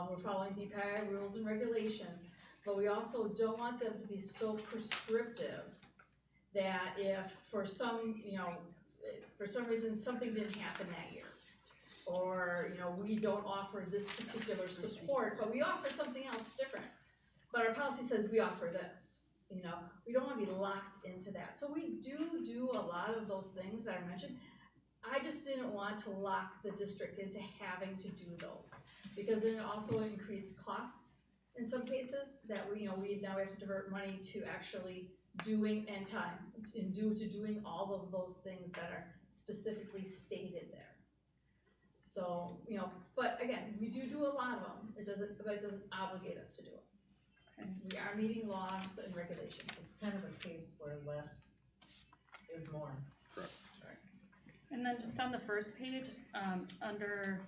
we're following DPI rules and regulations, but we also don't want them to be so prescriptive that if for some reason something didn't happen that year, or, we don't offer this particular support, but we offer something else different. But our policy says we offer this, we don't wanna be locked into that. So we do a lot of those things that I mentioned. I just didn't want to lock the district into having to do those, because then it also increased costs in some cases that we now have to divert money to actually doing and time and doing all of those things that are specifically stated there. So, but again, we do a lot of them. It doesn't obligate us to do it. Okay. We are meeting laws and regulations. It's kind of a case where less is more. And then just on the first page, under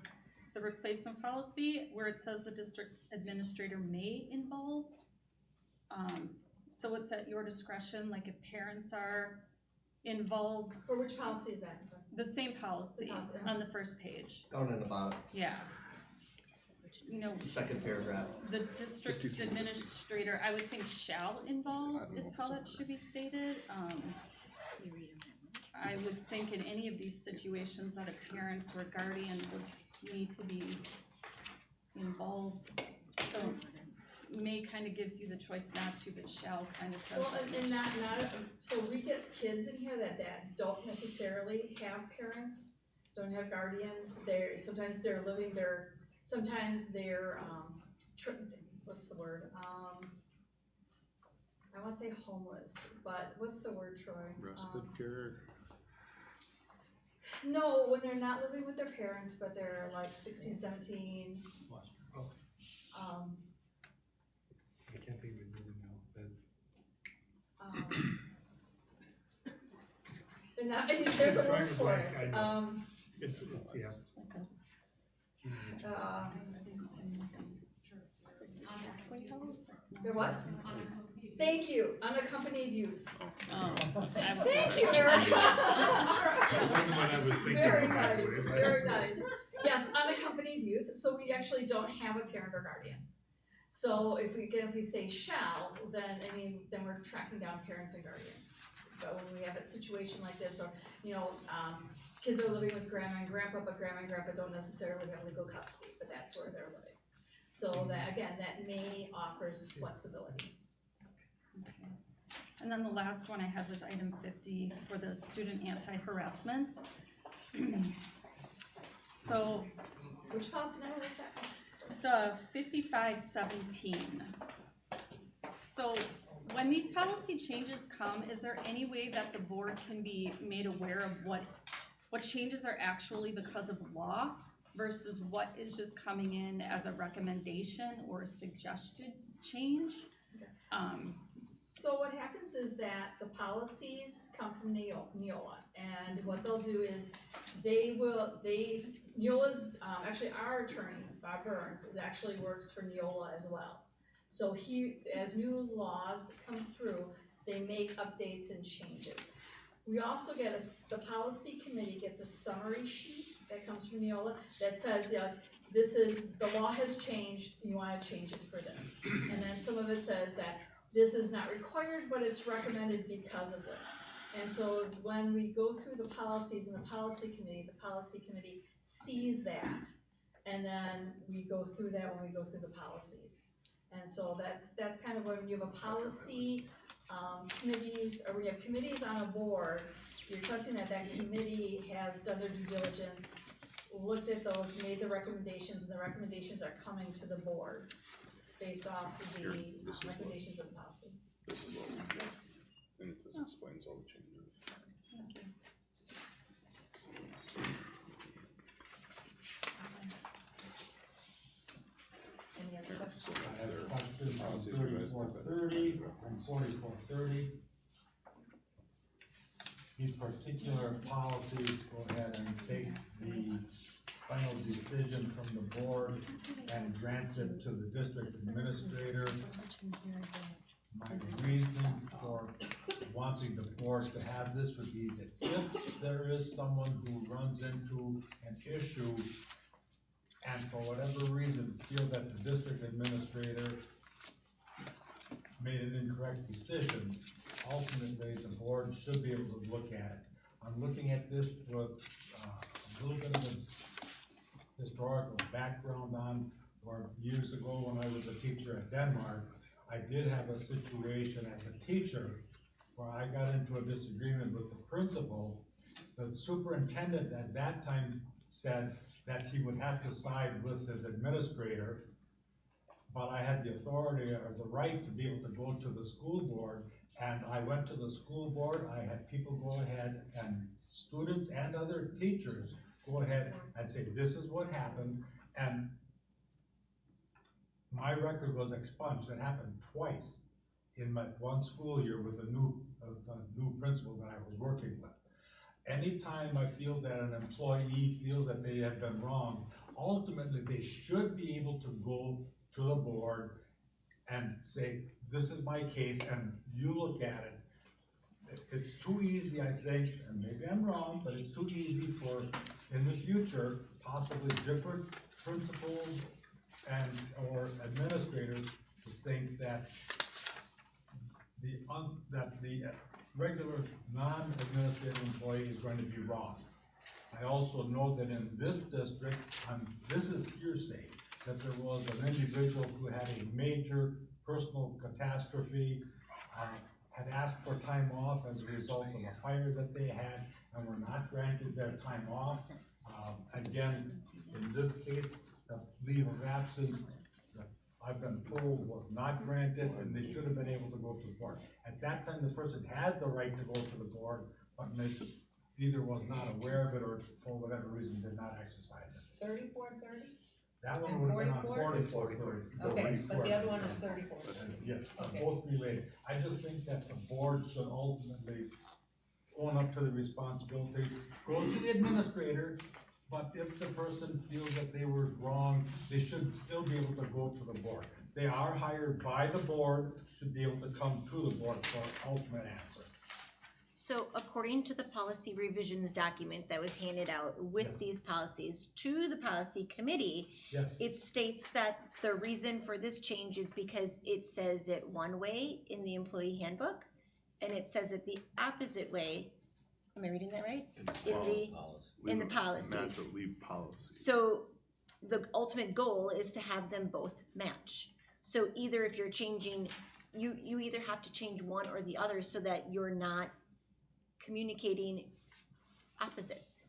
the replacement policy, where it says the district administrator may involve, so it's at your discretion, like if parents are involved. For which policy is that? Sorry. The same policy The policy, on the first page, Down in the bottom, yeah. it's the second paragraph. The district 53. administrator, I would think shall involve is how that should be stated. I would think in any of these situations that a parent or guardian would need to be involved. So may kind of gives you the choice not to, but shall kind of says. Well, that. and not, so we get kids in here that don't necessarily have parents, don't have guardians, sometimes they're what's the word, I wanna say homeless, but what's the word, Troy? Respite care. No, when they're not living with their parents, but they're like 16, 17, I can't think of it really now, but they're not, and there's a Just word drawing a for blank, it, I know. It's, yeah. they're what? Thank you, unaccompanied youth. Oh, Thank you, Erica. That wasn't what I was thinking. Very by the nice, way, but- very nice. Yes, unaccompanied youth, so we actually don't have a parent or guardian. So if we say shall, then, then we're tracking down parents and guardians. But when we have a situation like this, or, kids are living with grandma and grandpa, but grandma and grandpa don't necessarily have legal custody, but that's where they're living. So that, again, that may offers flexibility. Okay. And then the last one I had was item 50 for the student anti-harassment. So Which policy number is that? the 5517. So when these policy changes come, is there any way that the board can be made aware of what changes are actually because of law versus what is just coming in as a recommendation or a suggested change? So what happens is that the policies come from Neola, and what they'll do is Neola's, actually our attorney, Bob Burns, actually works for Neola as well. So as new laws come through, they make updates and changes. We also get the policy committee gets a summary sheet that comes from Neola that says, the law has changed, you wanna change it for this. And then some of it says that this is not required, but it's recommended because of this. And so when we go through the policies in the policy committee sees that, and then we go through that when we go through the policies. And so that's kind of when you have a policy, committees, or we have committees on a board, you're trusting that committee has done their due diligence, looked at those, made the recommendations, and the recommendations are coming to the board based off of the recommendations of the policy. This is what we do, and it just explains all the changes. Thank you. Any other questions? So I that's have their questions on policies revised to 3430 and 4430. These particular policies go ahead and take the final decision from the board and grant it to the district administrator. My reason for wanting the board to have this would be that if there is someone who runs into an issue and for whatever reason feel that the district administrator made an incorrect decision, ultimately the board should be able to look at it. I'm looking at this with a little bit of a historical background on, where years ago when I was a teacher at Denmark, I did have a situation as a teacher where I got into a disagreement with the principal. The superintendent at that time said that he would have to side with his administrator, but I had the authority or the right to be able to go to the school board, and I went to the school board. I had people go ahead, and students and other teachers go ahead and say, this is what happened, and my record was expunged. It happened twice in my one school year with a new principal that I was working with. Anytime I feel that an employee feels that they have been wrong, ultimately they should be able to go to the board and say, this is my case, and you look at it. It's too easy, I think, and maybe I'm wrong, but it's too easy for, in the future, possibly different principals and or administrators to think that the regular non-administrative employee is going to be wrong. I also know that in this district, this is hearsay, that there was an individual who had a major personal catastrophe, had asked for time off as a result of a fire that they had, and were not granted their time off. Again, in this case, the leave of absence that I've been told was not granted, and they should have been able to go to the board. At that time, the person had the right to go to the board, but either was not aware of it or for whatever reason did not exercise it. 3430? That one And would have been on 44? 44. Okay, but the other one is 34. Yes, Okay. they're both related. I just think that the board should ultimately own up to the responsibility, go to the administrator, but if the person feels that they were wrong, they should still be able to go to the board. they are hired by the board, should be able to come to the board for an ultimate answer. So according to the policy revisions document that was handed out with Yes. these policies to the policy committee, Yes, it states that the reason for this change is because it says it one way in the employee handbook, and it says it the opposite way. Am I reading that right? In the policies. Match the leave policies. So the ultimate goal is to have them both match. So either if you're changing, you either have to change one or the other so that you're not communicating opposites.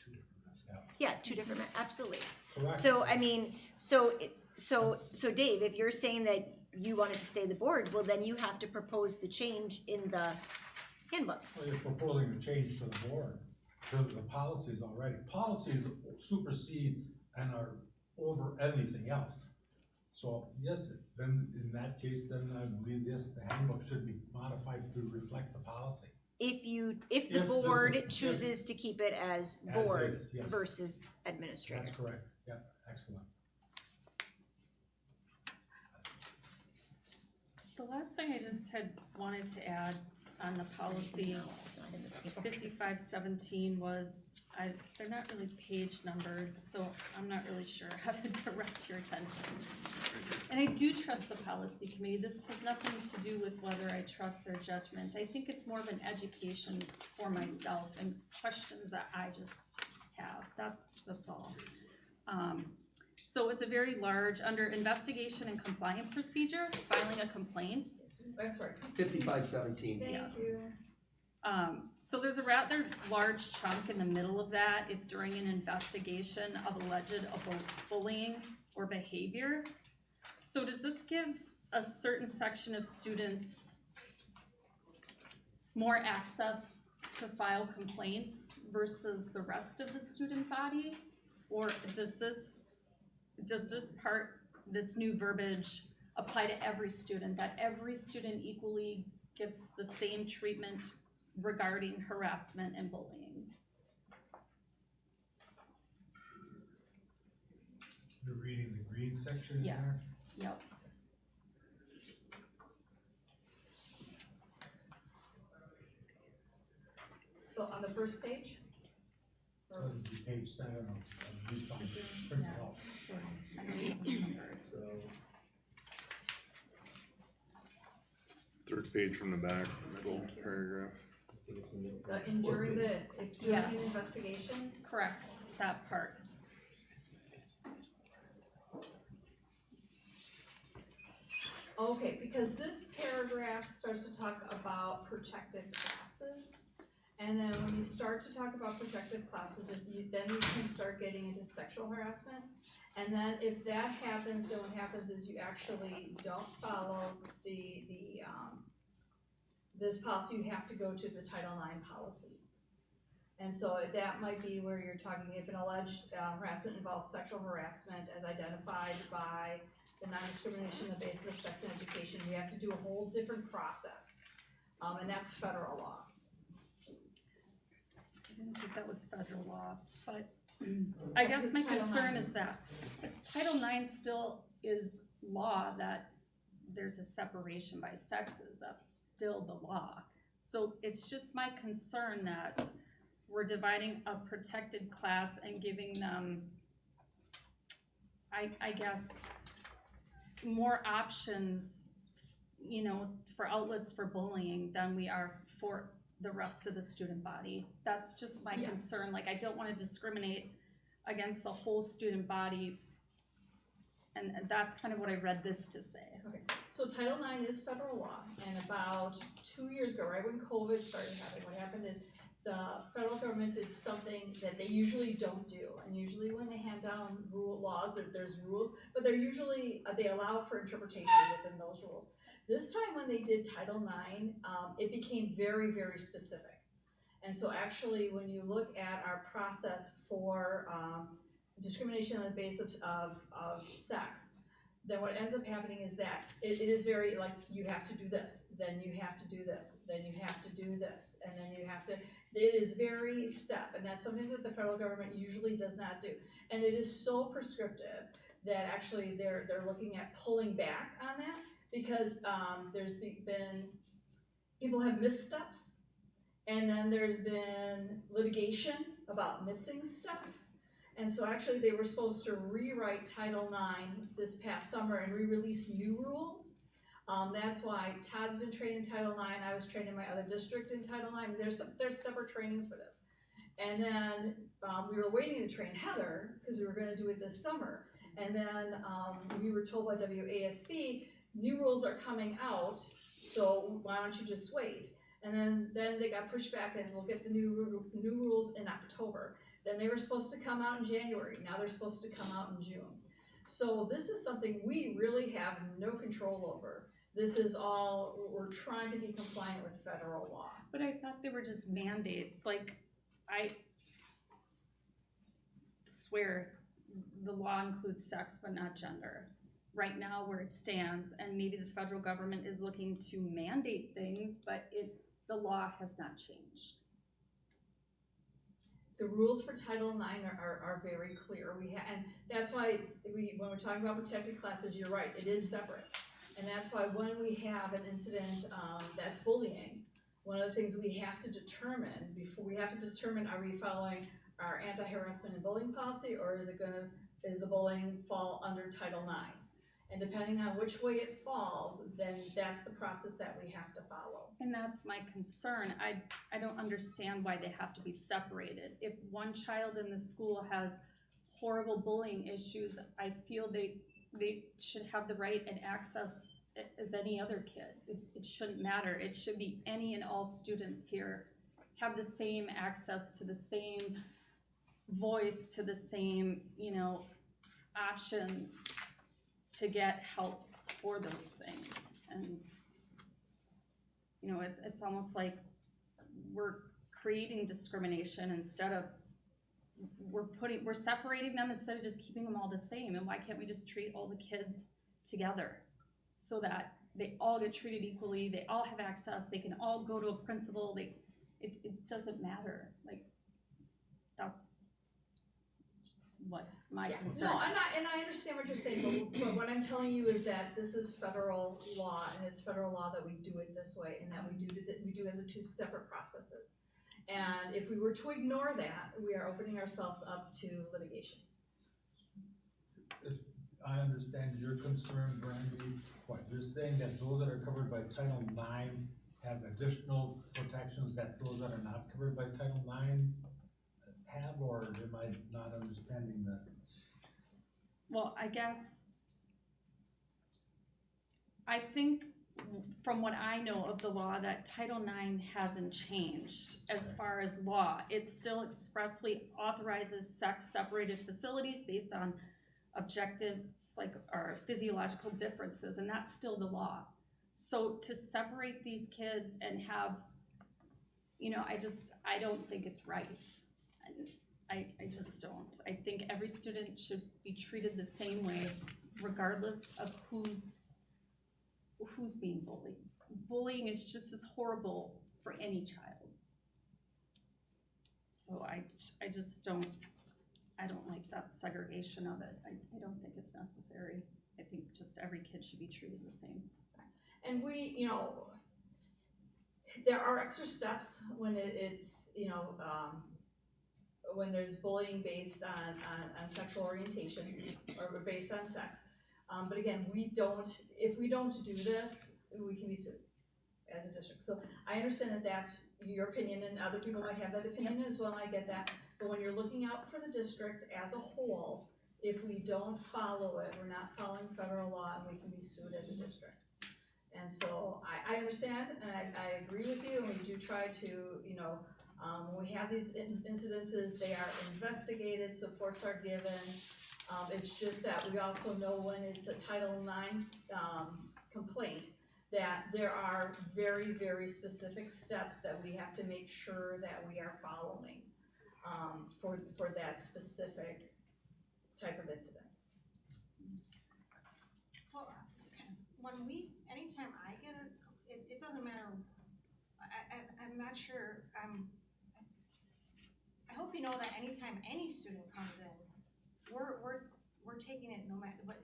Yeah, two different, absolutely. correct. So, I mean, so Dave, if you're saying that you wanted to stay the board, well, then you have to propose the change in the handbook. Well, you're proposing to change to the board, because of the policies already. Policies supersede and are over anything else. So, yes, then, in that case, then I believe the handbook should be modified to reflect the policy. If the If this board is- chooses to keep it as As board is, yes. versus administrator. That's correct, yeah, excellent. The last thing I just had wanted to add on the policy, 5517 was, they're not really page numbered, so I'm not really sure how to direct your attention. And I do trust the policy committee. This has nothing to do with whether I trust their judgment. I think it's more of an education for myself and questions that I just have. That's all. So it's a very large, under investigation and compliance procedure, filing a complaint. I'm sorry. 5517. Thank Yes. you. So there's a rather large chunk in the middle of that if during an investigation of alleged bullying or behavior. So does this give a certain section of students more access to file complaints versus the rest of the student body? Or does this new verbiage apply to every student, that every student equally gets the same treatment regarding harassment and bullying? You're reading the green section in there? Yes, yep. So on the first page? So it'd be page 7 of these Is there, print yeah, out. sorry, I don't know which number. So, Third page from the back, middle Thank you. paragraph. I think it's in the. And during during Yes. the investigation? Correct, that part. Okay, because this paragraph starts to talk about protected classes. And then when you start to talk about protected classes, then you can start getting into sexual harassment. And then if that happens, then what happens is you actually don't follow this policy, you have to go to the Title IX policy. And so that might be where you're talking, if an alleged harassment involves sexual harassment as identified by the non-discrimination on the basis of sex and education, you have to do a whole different process. And that's federal law. I didn't think that was federal law, but I guess my It's Title concern IX. is that Title IX still is law, that there's a separation by sexes, that's still the law. So it's just my concern that we're dividing a protected class and giving them, I guess, more options, you know, for outlets for bullying than we are for the rest of the student body. That's just my Yeah. concern. Like, I don't want to discriminate against the whole student body. And that's kind of what I read this to say. Okay, so Title IX is federal law, and about 2 years ago, right when COVID started happening, what happened is the federal government did something that they usually don't do. And usually when they hand down laws, there's rules, but they're usually, they allow for interpretation within those rules. This time when they did Title IX, it became very, very specific. And so actually, when you look at our process for discrimination on the basis of sex, then what ends up happening is that it is very, like, you have to do this, then you have to do this, then you have to do this, and then you have to, it is very step, and that's something that the federal government usually does not do. And it is so prescriptive that actually they're looking at pulling back on that because, there's been, people have missteps. And then there's been litigation about missing steps. And so actually they were supposed to rewrite Title IX this past summer and re-release new rules. That's why Todd's been trained in Title IX, I was trained in my other district in Title IX, there's separate trainings for this. And then, we were waiting to train Heather, because we were gonna do it this summer. And then, we were told by WASB, new rules are coming out, so why don't you just wait? And then they got pushed back and we'll get the new rules in October. Then they were supposed to come out in January, now they're supposed to come out in June. So this is something we really have no control over. This is all, we're trying to be compliant with federal law. But I thought they were just mandates, like, I swear the law includes sex but not gender. Right now where it stands, and maybe the federal government is looking to mandate things, but the law has not changed. The rules for Title IX are very clear. And that's why when we're talking about protected classes, you're right, it is separate. And that's why when we have an incident that's bullying, one of the things we have to determine, are we following our anti-harassment and bullying policy, or is the bullying fall under Title IX? And depending on which way it falls, then that's the process that we have to follow. And that's my concern. I don't understand why they have to be separated. If one child in the school has horrible bullying issues, I feel they should have the right and access as any other kid. It shouldn't matter. It should be any and all students here have the same access to the same voice, to the same, options to get help for those things. And it's almost like we're creating discrimination instead of we're separating them instead of just keeping them all the same. And why can't we just treat all the kids together so that they all get treated equally, they all have access, they can all go to a principal, it doesn't matter. Like, that's what my concern No, is. and I understand what you're saying, but what I'm telling you is that this is federal law, and it's federal law that we do it this way, and that we do it in the two separate processes. And if we were to ignore that, we are opening ourselves up to litigation. If I understand your concern, Brandy, what you're saying, that those that are covered by Title IX have additional protections that those that are not covered by Title IX have, or am I not understanding that? Well, I guess, I think from what I know of the law, that Title IX hasn't changed as far as law. It still expressly authorizes sex-separated facilities based on objective or physiological differences, and that's still the law. So to separate these kids and have, I don't think it's right. I just don't. I think every student should be treated the same way, regardless of who's being bullied. Bullying is just as horrible for any child. So I just don't like that segregation of it. I don't think it's necessary. I think just every kid should be treated the same. And we, there are extra steps when it's, when there's bullying based on sexual orientation or based on sex. But again, if we don't do this, we can be sued as a district. So I understand that that's your opinion, and other people might have that opinion as well, I get that. But when you're looking out for the district as a whole, if we don't follow it, we're not following federal law, and we can be sued as a district. And so I understand, and I agree with you, and we do try to, when we have these incidences, they are investigated, supports are given. It's just that we also know when it's a Title IX complaint, that there are very, very specific steps that we have to make sure that we are following for that specific type of incident. So, anytime I get it doesn't matter, I'm not sure, I hope you know that anytime any student comes in, we're we're taking it no matter, but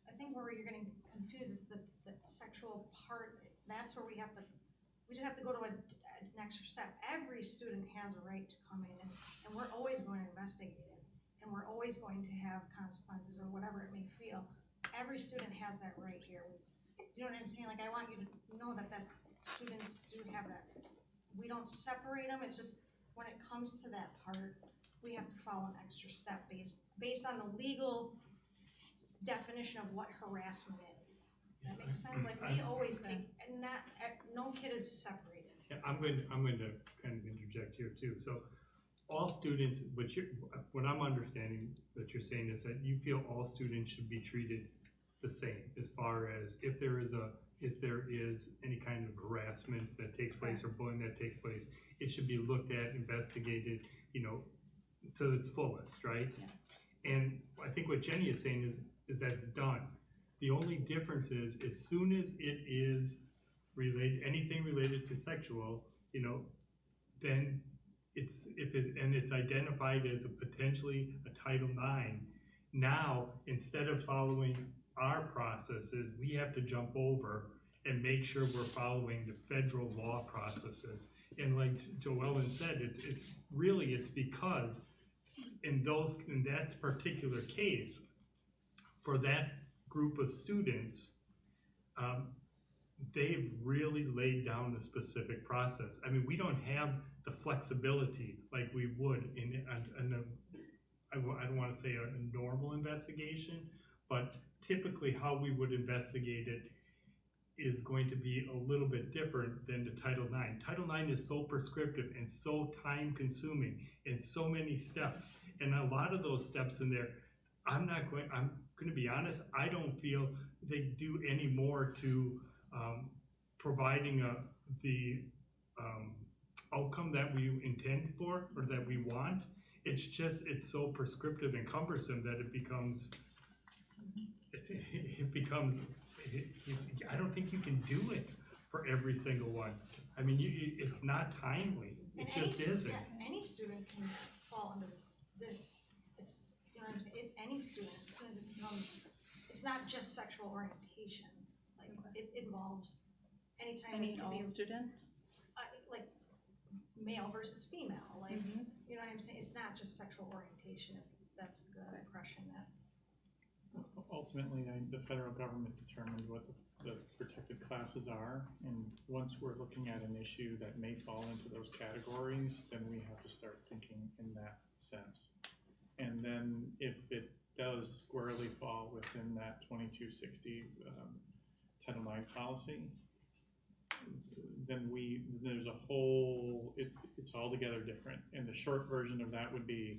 I think where you're getting confused is the sexual part, that's where we just have to go to an extra step. Every student has a right to come in, and we're always going to investigate it, and we're always going to have consequences or whatever it may feel. Every student has that right here. You know what I'm saying? Like, I want you to know that students do have that. We don't separate them, it's just, when it comes to that part, we have to follow an extra step based on the legal definition of what harassment is. That makes sense? Like, we always take, and no kid is separated. Yeah, I'm going to kind of interject here too. So all students, what I'm understanding that you're saying is that you feel all students should be treated the same as far as if there is any kind of harassment that takes place or bullying that takes place, it should be looked at, investigated, to its fullest, right? Yes. And I think what Jenny is saying is that it's done. The only difference is as soon as it is anything related to sexual, then it's identified as potentially a Title IX. Now, instead of following our processes, we have to jump over and make sure we're following the federal law processes. And like Joellen said, it's because in that particular case, for that group of students, they've really laid down the specific process. I mean, we don't have the flexibility like we would in I don't want to say a normal investigation, but typically how we would investigate it is going to be a little bit different than the Title IX. Title IX is so prescriptive and so time consuming and so many steps. And a lot of those steps in there, I'm going to be honest, I don't feel they do any more to providing the outcome that we intend for or that we want. It's so prescriptive and cumbersome that it becomes, I don't think you can do it for every single one. I mean, it's not timely. It just isn't. Yeah, any student can fall under this, it's, you know what I'm saying, it's any student, as soon as it becomes, it's not just sexual orientation. Like, it involves anytime. All students? Like, male versus female, like, you know what I'm saying, it's not just sexual orientation, if that's the impression that. Ultimately, the federal government determined what the protected classes are, and once we're looking at an issue that may fall into those categories, then we have to start thinking in that sense. And then if it does squarely fall within that 2260 Title IX policy, then there's a whole, it's altogether different. And the short version of that would be,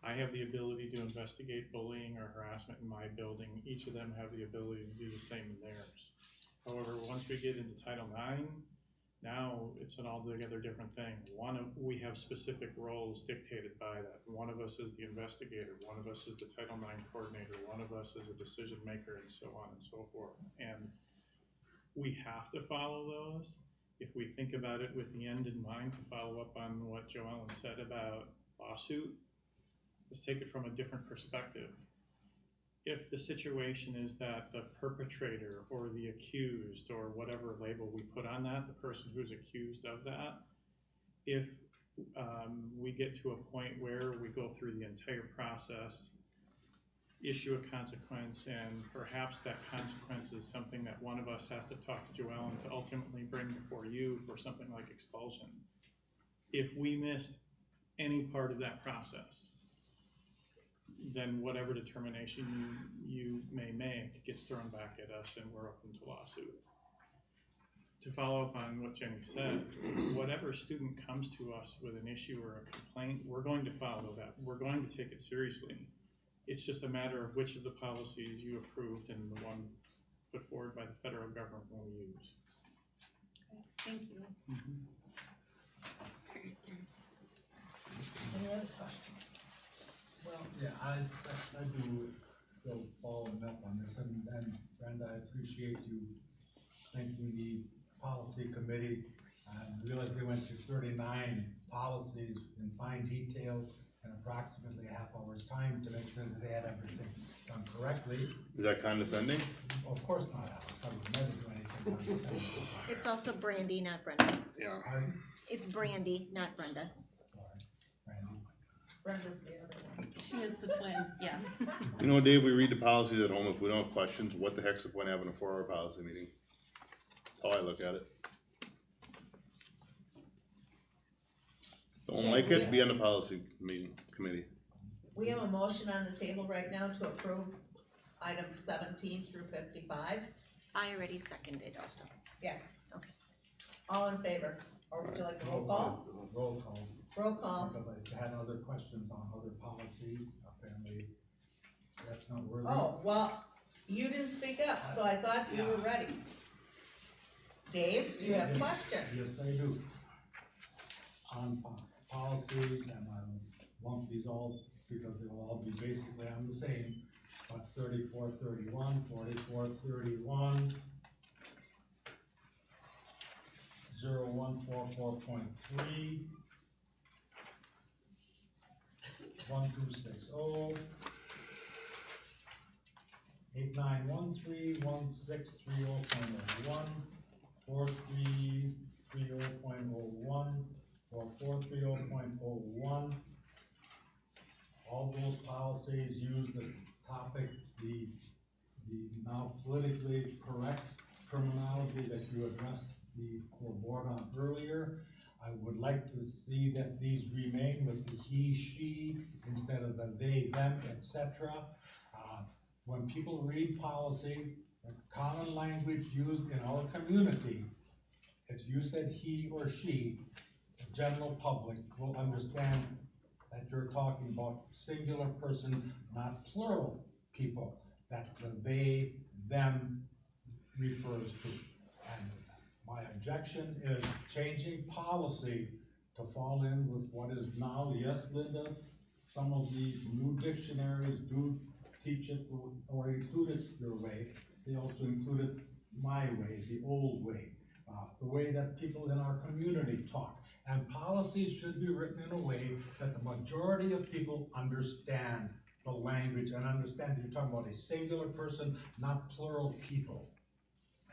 I have the ability to investigate bullying or harassment in my building. Each of them have the ability to do the same in theirs. However, once we get into Title IX, now it's an altogether different thing. We have specific roles dictated by that. One of us is the investigator, one of us is the Title IX coordinator, one of us is a decision maker, and so on and so forth. And we have to follow those. If we think about it with the end in mind, to follow up on what Joellen said about lawsuit, let's take it from a different perspective. If the situation is that the perpetrator or the accused or whatever label we put on that, the person who's accused of that, if we get to a point where we go through the entire process, issue a consequence, and perhaps that consequence is something that one of us has to talk to Joellen to ultimately bring before you for something like expulsion. If we missed any part of that process, then whatever determination you may make gets thrown back at us and we're open to lawsuit. To follow up on what Jenny said, whatever student comes to us with an issue or a complaint, we're going to follow that. We're going to take it seriously. It's just a matter of which of the policies you approved and the one put forward by the federal government will use. Okay, thank you. Any other questions? Well, yeah, I do still following up on this, and Brenda, I appreciate you thanking the policy committee. I realized they went through 39 policies in fine detail, in approximately a half hour's time to make sure that they had everything done correctly. Is that condescending? Of course not, Alex, I would never do anything condescending. It's also Brandy, not Brenda. Yeah. Pardon? It's Brandy, not Brenda. Sorry, Randy. Brenda's the other one. She is the twin, yes. You know, Dave, we read the policies at home. If we don't have questions, what the heck's the point of having a 4-hour policy meeting? That's how I look at it. Don't like it, be on the policy meeting, committee. We have a motion on the table right now to approve items 17 through 55. I already seconded also. Yes. Okay. All in favor? Or would you like a roll call? Roll call. Roll call. Because I had other questions on other policies, apparently that's not worthy. Oh, well, you didn't speak up, so I thought you were ready. Dave, do you have questions? Yes, I do. On policies, and I lump these all because they will all be basically on the same, but 3431, 4431, 0144.3, 1260, 8913, 1630.01, 4330.01, or 430.01. All those policies use the topic, the now politically correct terminology that you addressed the full board on earlier. I would like to see that these remain with the he, she, instead of the they, them, etc. When people read policy, the common language used in our community, as you said he or she, the general public will understand that you're talking about singular person, not plural people, that the they, them refers to. And my objection is changing policy to fall in with what is now, yes, Linda, some of these new dictionaries do teach it or include it your way. They also include it my way, the old way, the way that people in our community talk. And policies should be written in a way that the majority of people understand the language and understand that you're talking about a singular person, not plural people.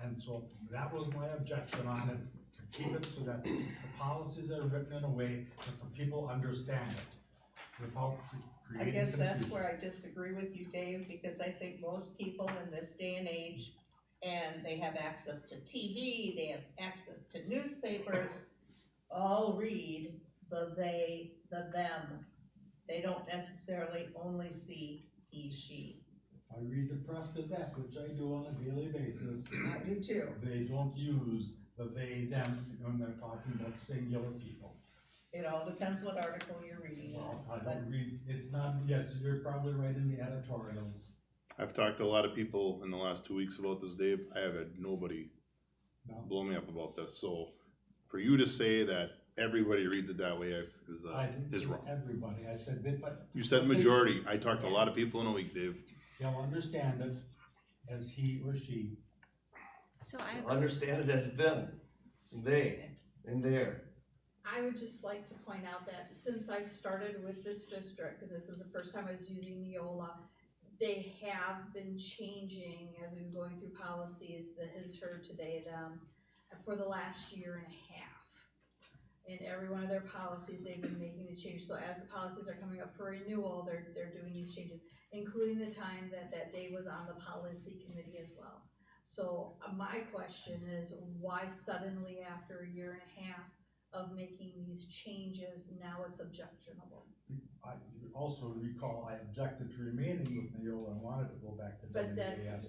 And so that was my objection on it, to keep it so that the policies are written in a way that the people understand it without I creating guess that's confusion. where I disagree with you, Dave, because I think most people in this day and age, and they have access to TV, they have access to newspapers, all read the they, the them. They don't necessarily only see he, she. I read the Press Gazette, which I do on a daily basis. I do too. They don't use the they, them when they're talking about singular people. It all depends what article you're reading. Well, I don't read, it's not, yes, you're probably right in the editorials. I've talked to a lot of people in the last 2 weeks about this, Dave. I have had nobody No. blow me up about this. So for you to say that everybody reads it that way I didn't is say wrong. everybody, I said that, but. You said majority. I talked to a lot of people in a week, Dave. They'll understand it as he or she. So I have Understand it as them, they, and their. I would just like to point out that since I've started with this district, and this is the first time I was using Neola, they have been changing as we've been going through policies, the his, her, today, them, for the last year and a half. In every one of their policies, they've been making these changes. So as the policies are coming up for renewal, they're doing these changes, including the time that Dave was on the policy committee as well. So my question is, why suddenly after a year and a half of making these changes, now it's objectionable? I also recall I objected to remaining with Neola and wanted to go back to But WAS. that's not the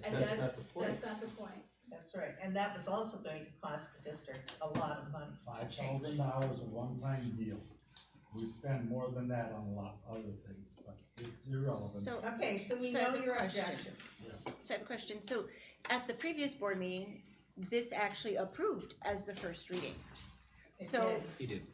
point. that's not the point. That's right, and that was also going to cost the district a lot of money. $5,000 a one-time deal. We spend more than that on a lot of other things, but it's irrelevant. so Okay, so we So I have know a your question. objections. So I have a question. So at the previous board meeting, this actually approved as the first reading. It So, did. He did.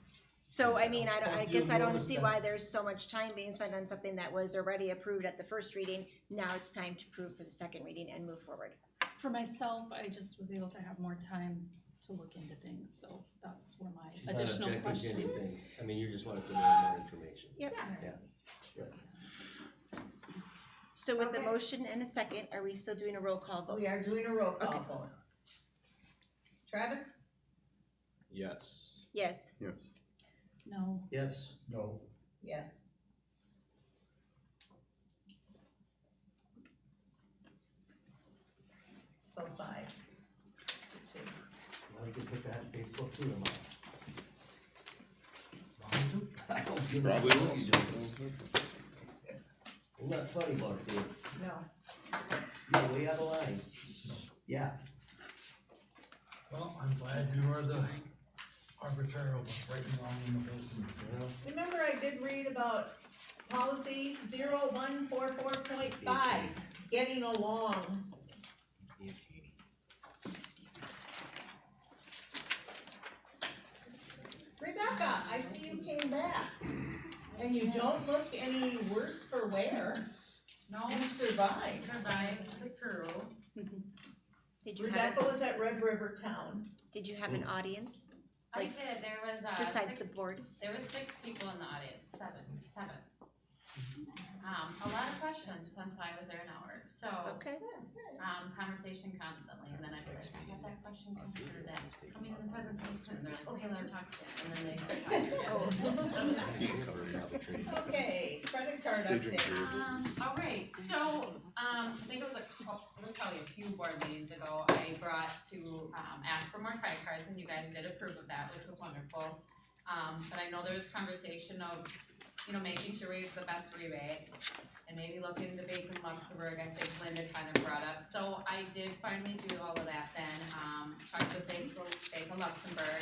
so I mean, I But guess I don't notice see that- why there's so much time being spent on something that was already approved at the first reading. Now it's time to approve for the second reading and move forward. For myself, I just was able to have more time to look into things, so that's where my She's not additional objecting to questions. anything. I mean, you just wanted to know more information. Yep. Yeah. So with the Okay. motion and a second, are we still doing a roll call vote? We are doing a roll call Okay. vote. Travis? Yes. Yes. Yes. No. Yes. No. Yes. So 5 to 2. Well, you can put that on Facebook too tomorrow. Want to? I don't give a Probably fuck will. what you do. I'm not funny about it, dude. No. You're way out of line. Yeah. Well, I'm glad you are the arbiter of what's right and wrong in the whole thing. Well, Remember I did read about policy 0144.5, getting along. Rebecca, I see you came back, and you don't look any worse for wear. No, You survived. survived the crew. Did you have, Rebecca was at Red River Town. did you have an audience I Like, did, there was, besides the six, board? there was 6 people in the audience, seven. A lot of questions since I was there an hour, so, Okay. conversation constantly, and then I'd be like, I got that question, consider that, coming in the presentation, and they're like, okay, let her talk again, and then they start talking again. Okay, credit card Staging update. career. Alright, so, I think it was probably a few board meetings ago, I brought to, ask for more credit cards, and you guys did approve of that, which was wonderful. But I know there was conversation of, making sure we have the best rebate, and maybe looking into Bacon Luxembourg, I think Linda kind of brought up. So I did finally do all of that then, checked with Bacon Luxembourg,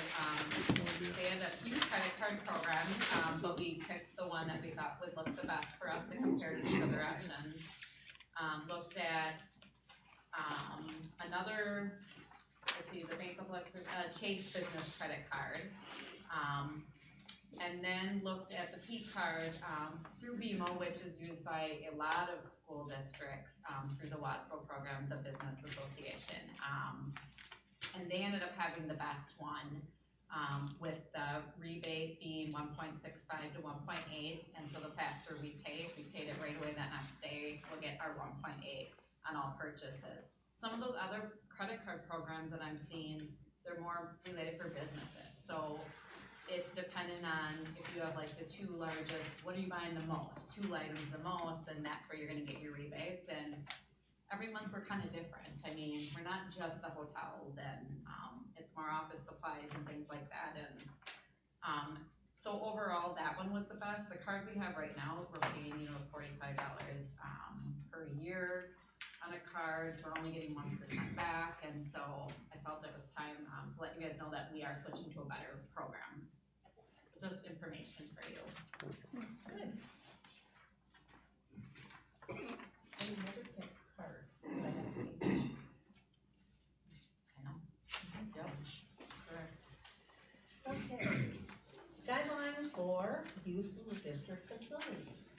they had a few credit card programs, but we picked the one that we thought would look the best for us to compare to the other options. Looked at, another, the Bank of Luxembourg, Chase Business Credit Card. And then looked at the P card, through BMO, which is used by a lot of school districts, through the WASPO program, the Business Association. And they ended up having the best one, with the rebate being 1.65 to 1.8, and so the faster we paid it right away that next day, we'll get our 1.8 on all purchases. Some of those other credit card programs that I'm seeing, they're more related for businesses, so it's dependent on if you have like the 2 largest, what are you buying the most, 2 items the most, then that's where you're gonna get your rebates, and every month we're kind of different. I mean, we're not just the hotels, and it's more office supplies and things like that, and so overall, that one was the best. The card we have right now, we're paying, $45 per year on a card, we're only getting 1% back, and so I felt it was time to let you guys know that we are switching to a better program. Just information for you. Good. I never picked card. I know. Yep, correct. Okay. Guideline for use of the district facilities.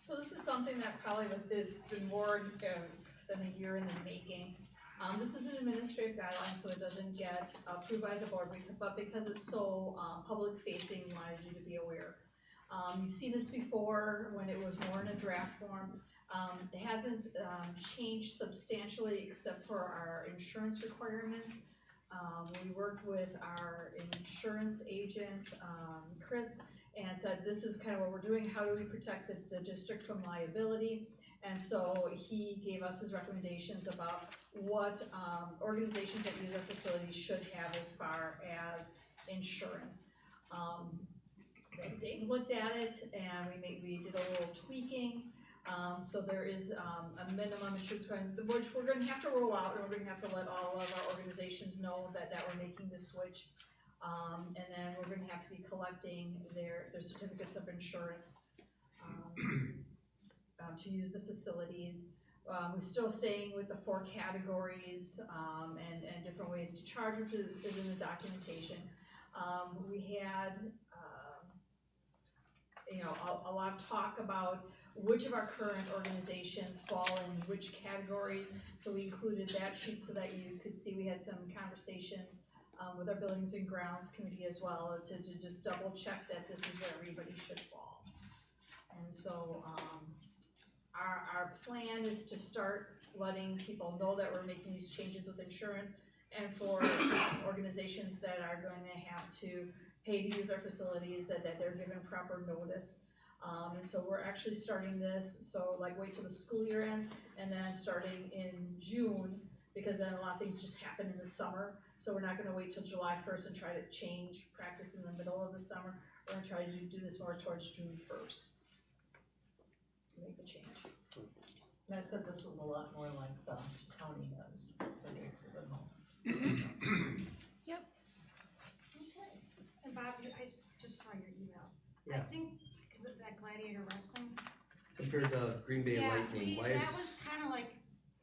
So this is something that probably has been more than a year in the making. This is an administrative guideline, so it doesn't get approved by the board, but because it's so public facing, we wanted you to be aware. You've seen this before when it was more in a draft form. It hasn't changed substantially except for our insurance requirements. We worked with our insurance agent, Chris, and said this is kind of what we're doing, how do we protect the district from liability? And so he gave us his recommendations about what organizations that use our facilities should have as far as insurance. Dave looked at it and we did a little tweaking. So there is a minimum insurance requirement, which we're going to have to roll out, and we're going to have to let all of our organizations know that we're making the switch. And then we're going to have to be collecting their certificates of insurance to use the facilities. We're still staying with the 4 categories and different ways to charge, which is in the documentation. We had a lot of talk about which of our current organizations fall in which categories, so we included that sheet so that you could see we had some conversations with our Buildings and Grounds Committee as well, to just double check that this is where everybody should fall. And so, our plan is to start letting people know that we're making these changes with insurance, and for organizations that are going to have to pay to use our facilities, that they're given proper notice. And so we're actually starting this, so like wait till the school year ends, and then starting in June, because then a lot of things just happen in the summer. So we're not gonna wait till July 1st and try to change practice in the middle of the summer. We're gonna try to do this more towards June 1st. To make the change. And I said this was a lot more like the county does, the dates of the month. Yep. Okay. And Bob, I just saw your email. I Yeah. think, is it that gladiator wrestling? Compared to Green Bay Yeah, Lightning, why that is, was kinda like,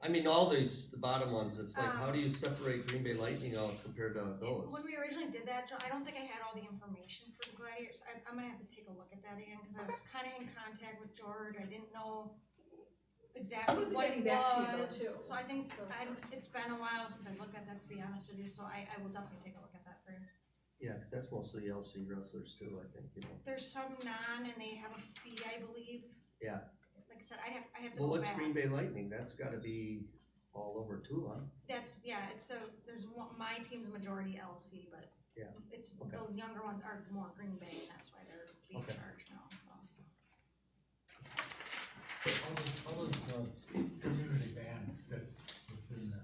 I mean, all these, the bottom ones, it's like, how do you separate Green Bay Lightning out compared to those? when we originally did that, I don't think I had all the information for the gladiators. I'm gonna have to take a look at that again, cause I was kinda in contact with George, I didn't know exactly I was what it getting back to you though, was. too. So I think, it's been a while since I looked at that, to be honest with you, so I will definitely take a look at that for you. Yeah, 'cause that's mostly LC wrestlers too, I think, you know. There's some non, and they have a fee, I believe. Yeah. Like I said, I have to Well, go what's back. Green Bay Lightning? That's gotta be all over too, huh? That's, yeah, there's one, my team's majority LC, but Yeah. it's, Okay. the younger ones are more Green Bay, and that's why they're being Okay. charged now, so. How does the community band fit within this?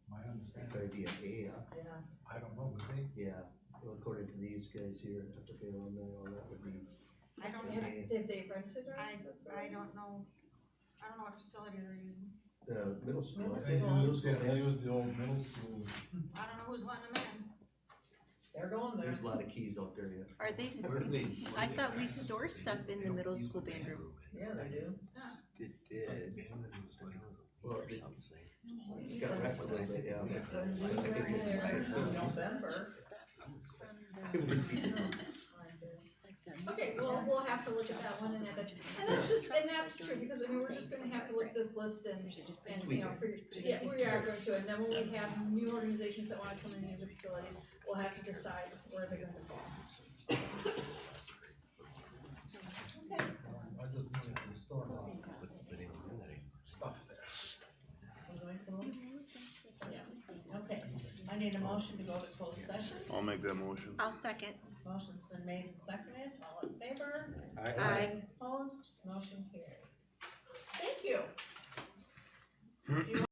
My understanding. That'd be a A, huh? Yeah. I don't know, would they? Yeah, well, according to these guys here, FFA alumni, all that would be. I don't Have, know, have they rented our I facility? don't know, I don't know what facility they're using. The middle school. I Middle think. school. Middle school, They yeah. use the old middle school. I don't know who's letting them in. They're going there. There's a lot of keys out there yet. Are they, Where do they- I thought we store stuff in the middle school band room. Yeah, they do. It did. Well, it's got wrecked a little bit, yeah. When we were there in November. Okay, we'll have to look at that one and that's true, because I mean, we're just gonna have to look at this list and you know, yeah, we are going to, and then when we have new organizations that wanna come in and use a facility, we'll have to decide where they're gonna fall. I just wanted to store a lot of stuff there. We're going to move? Yeah. Okay, I need a motion to go to closed session. I'll make that motion. I'll second. Motion's been made and seconded, all in favor? Aye. Opposed, motion carried. Thank you.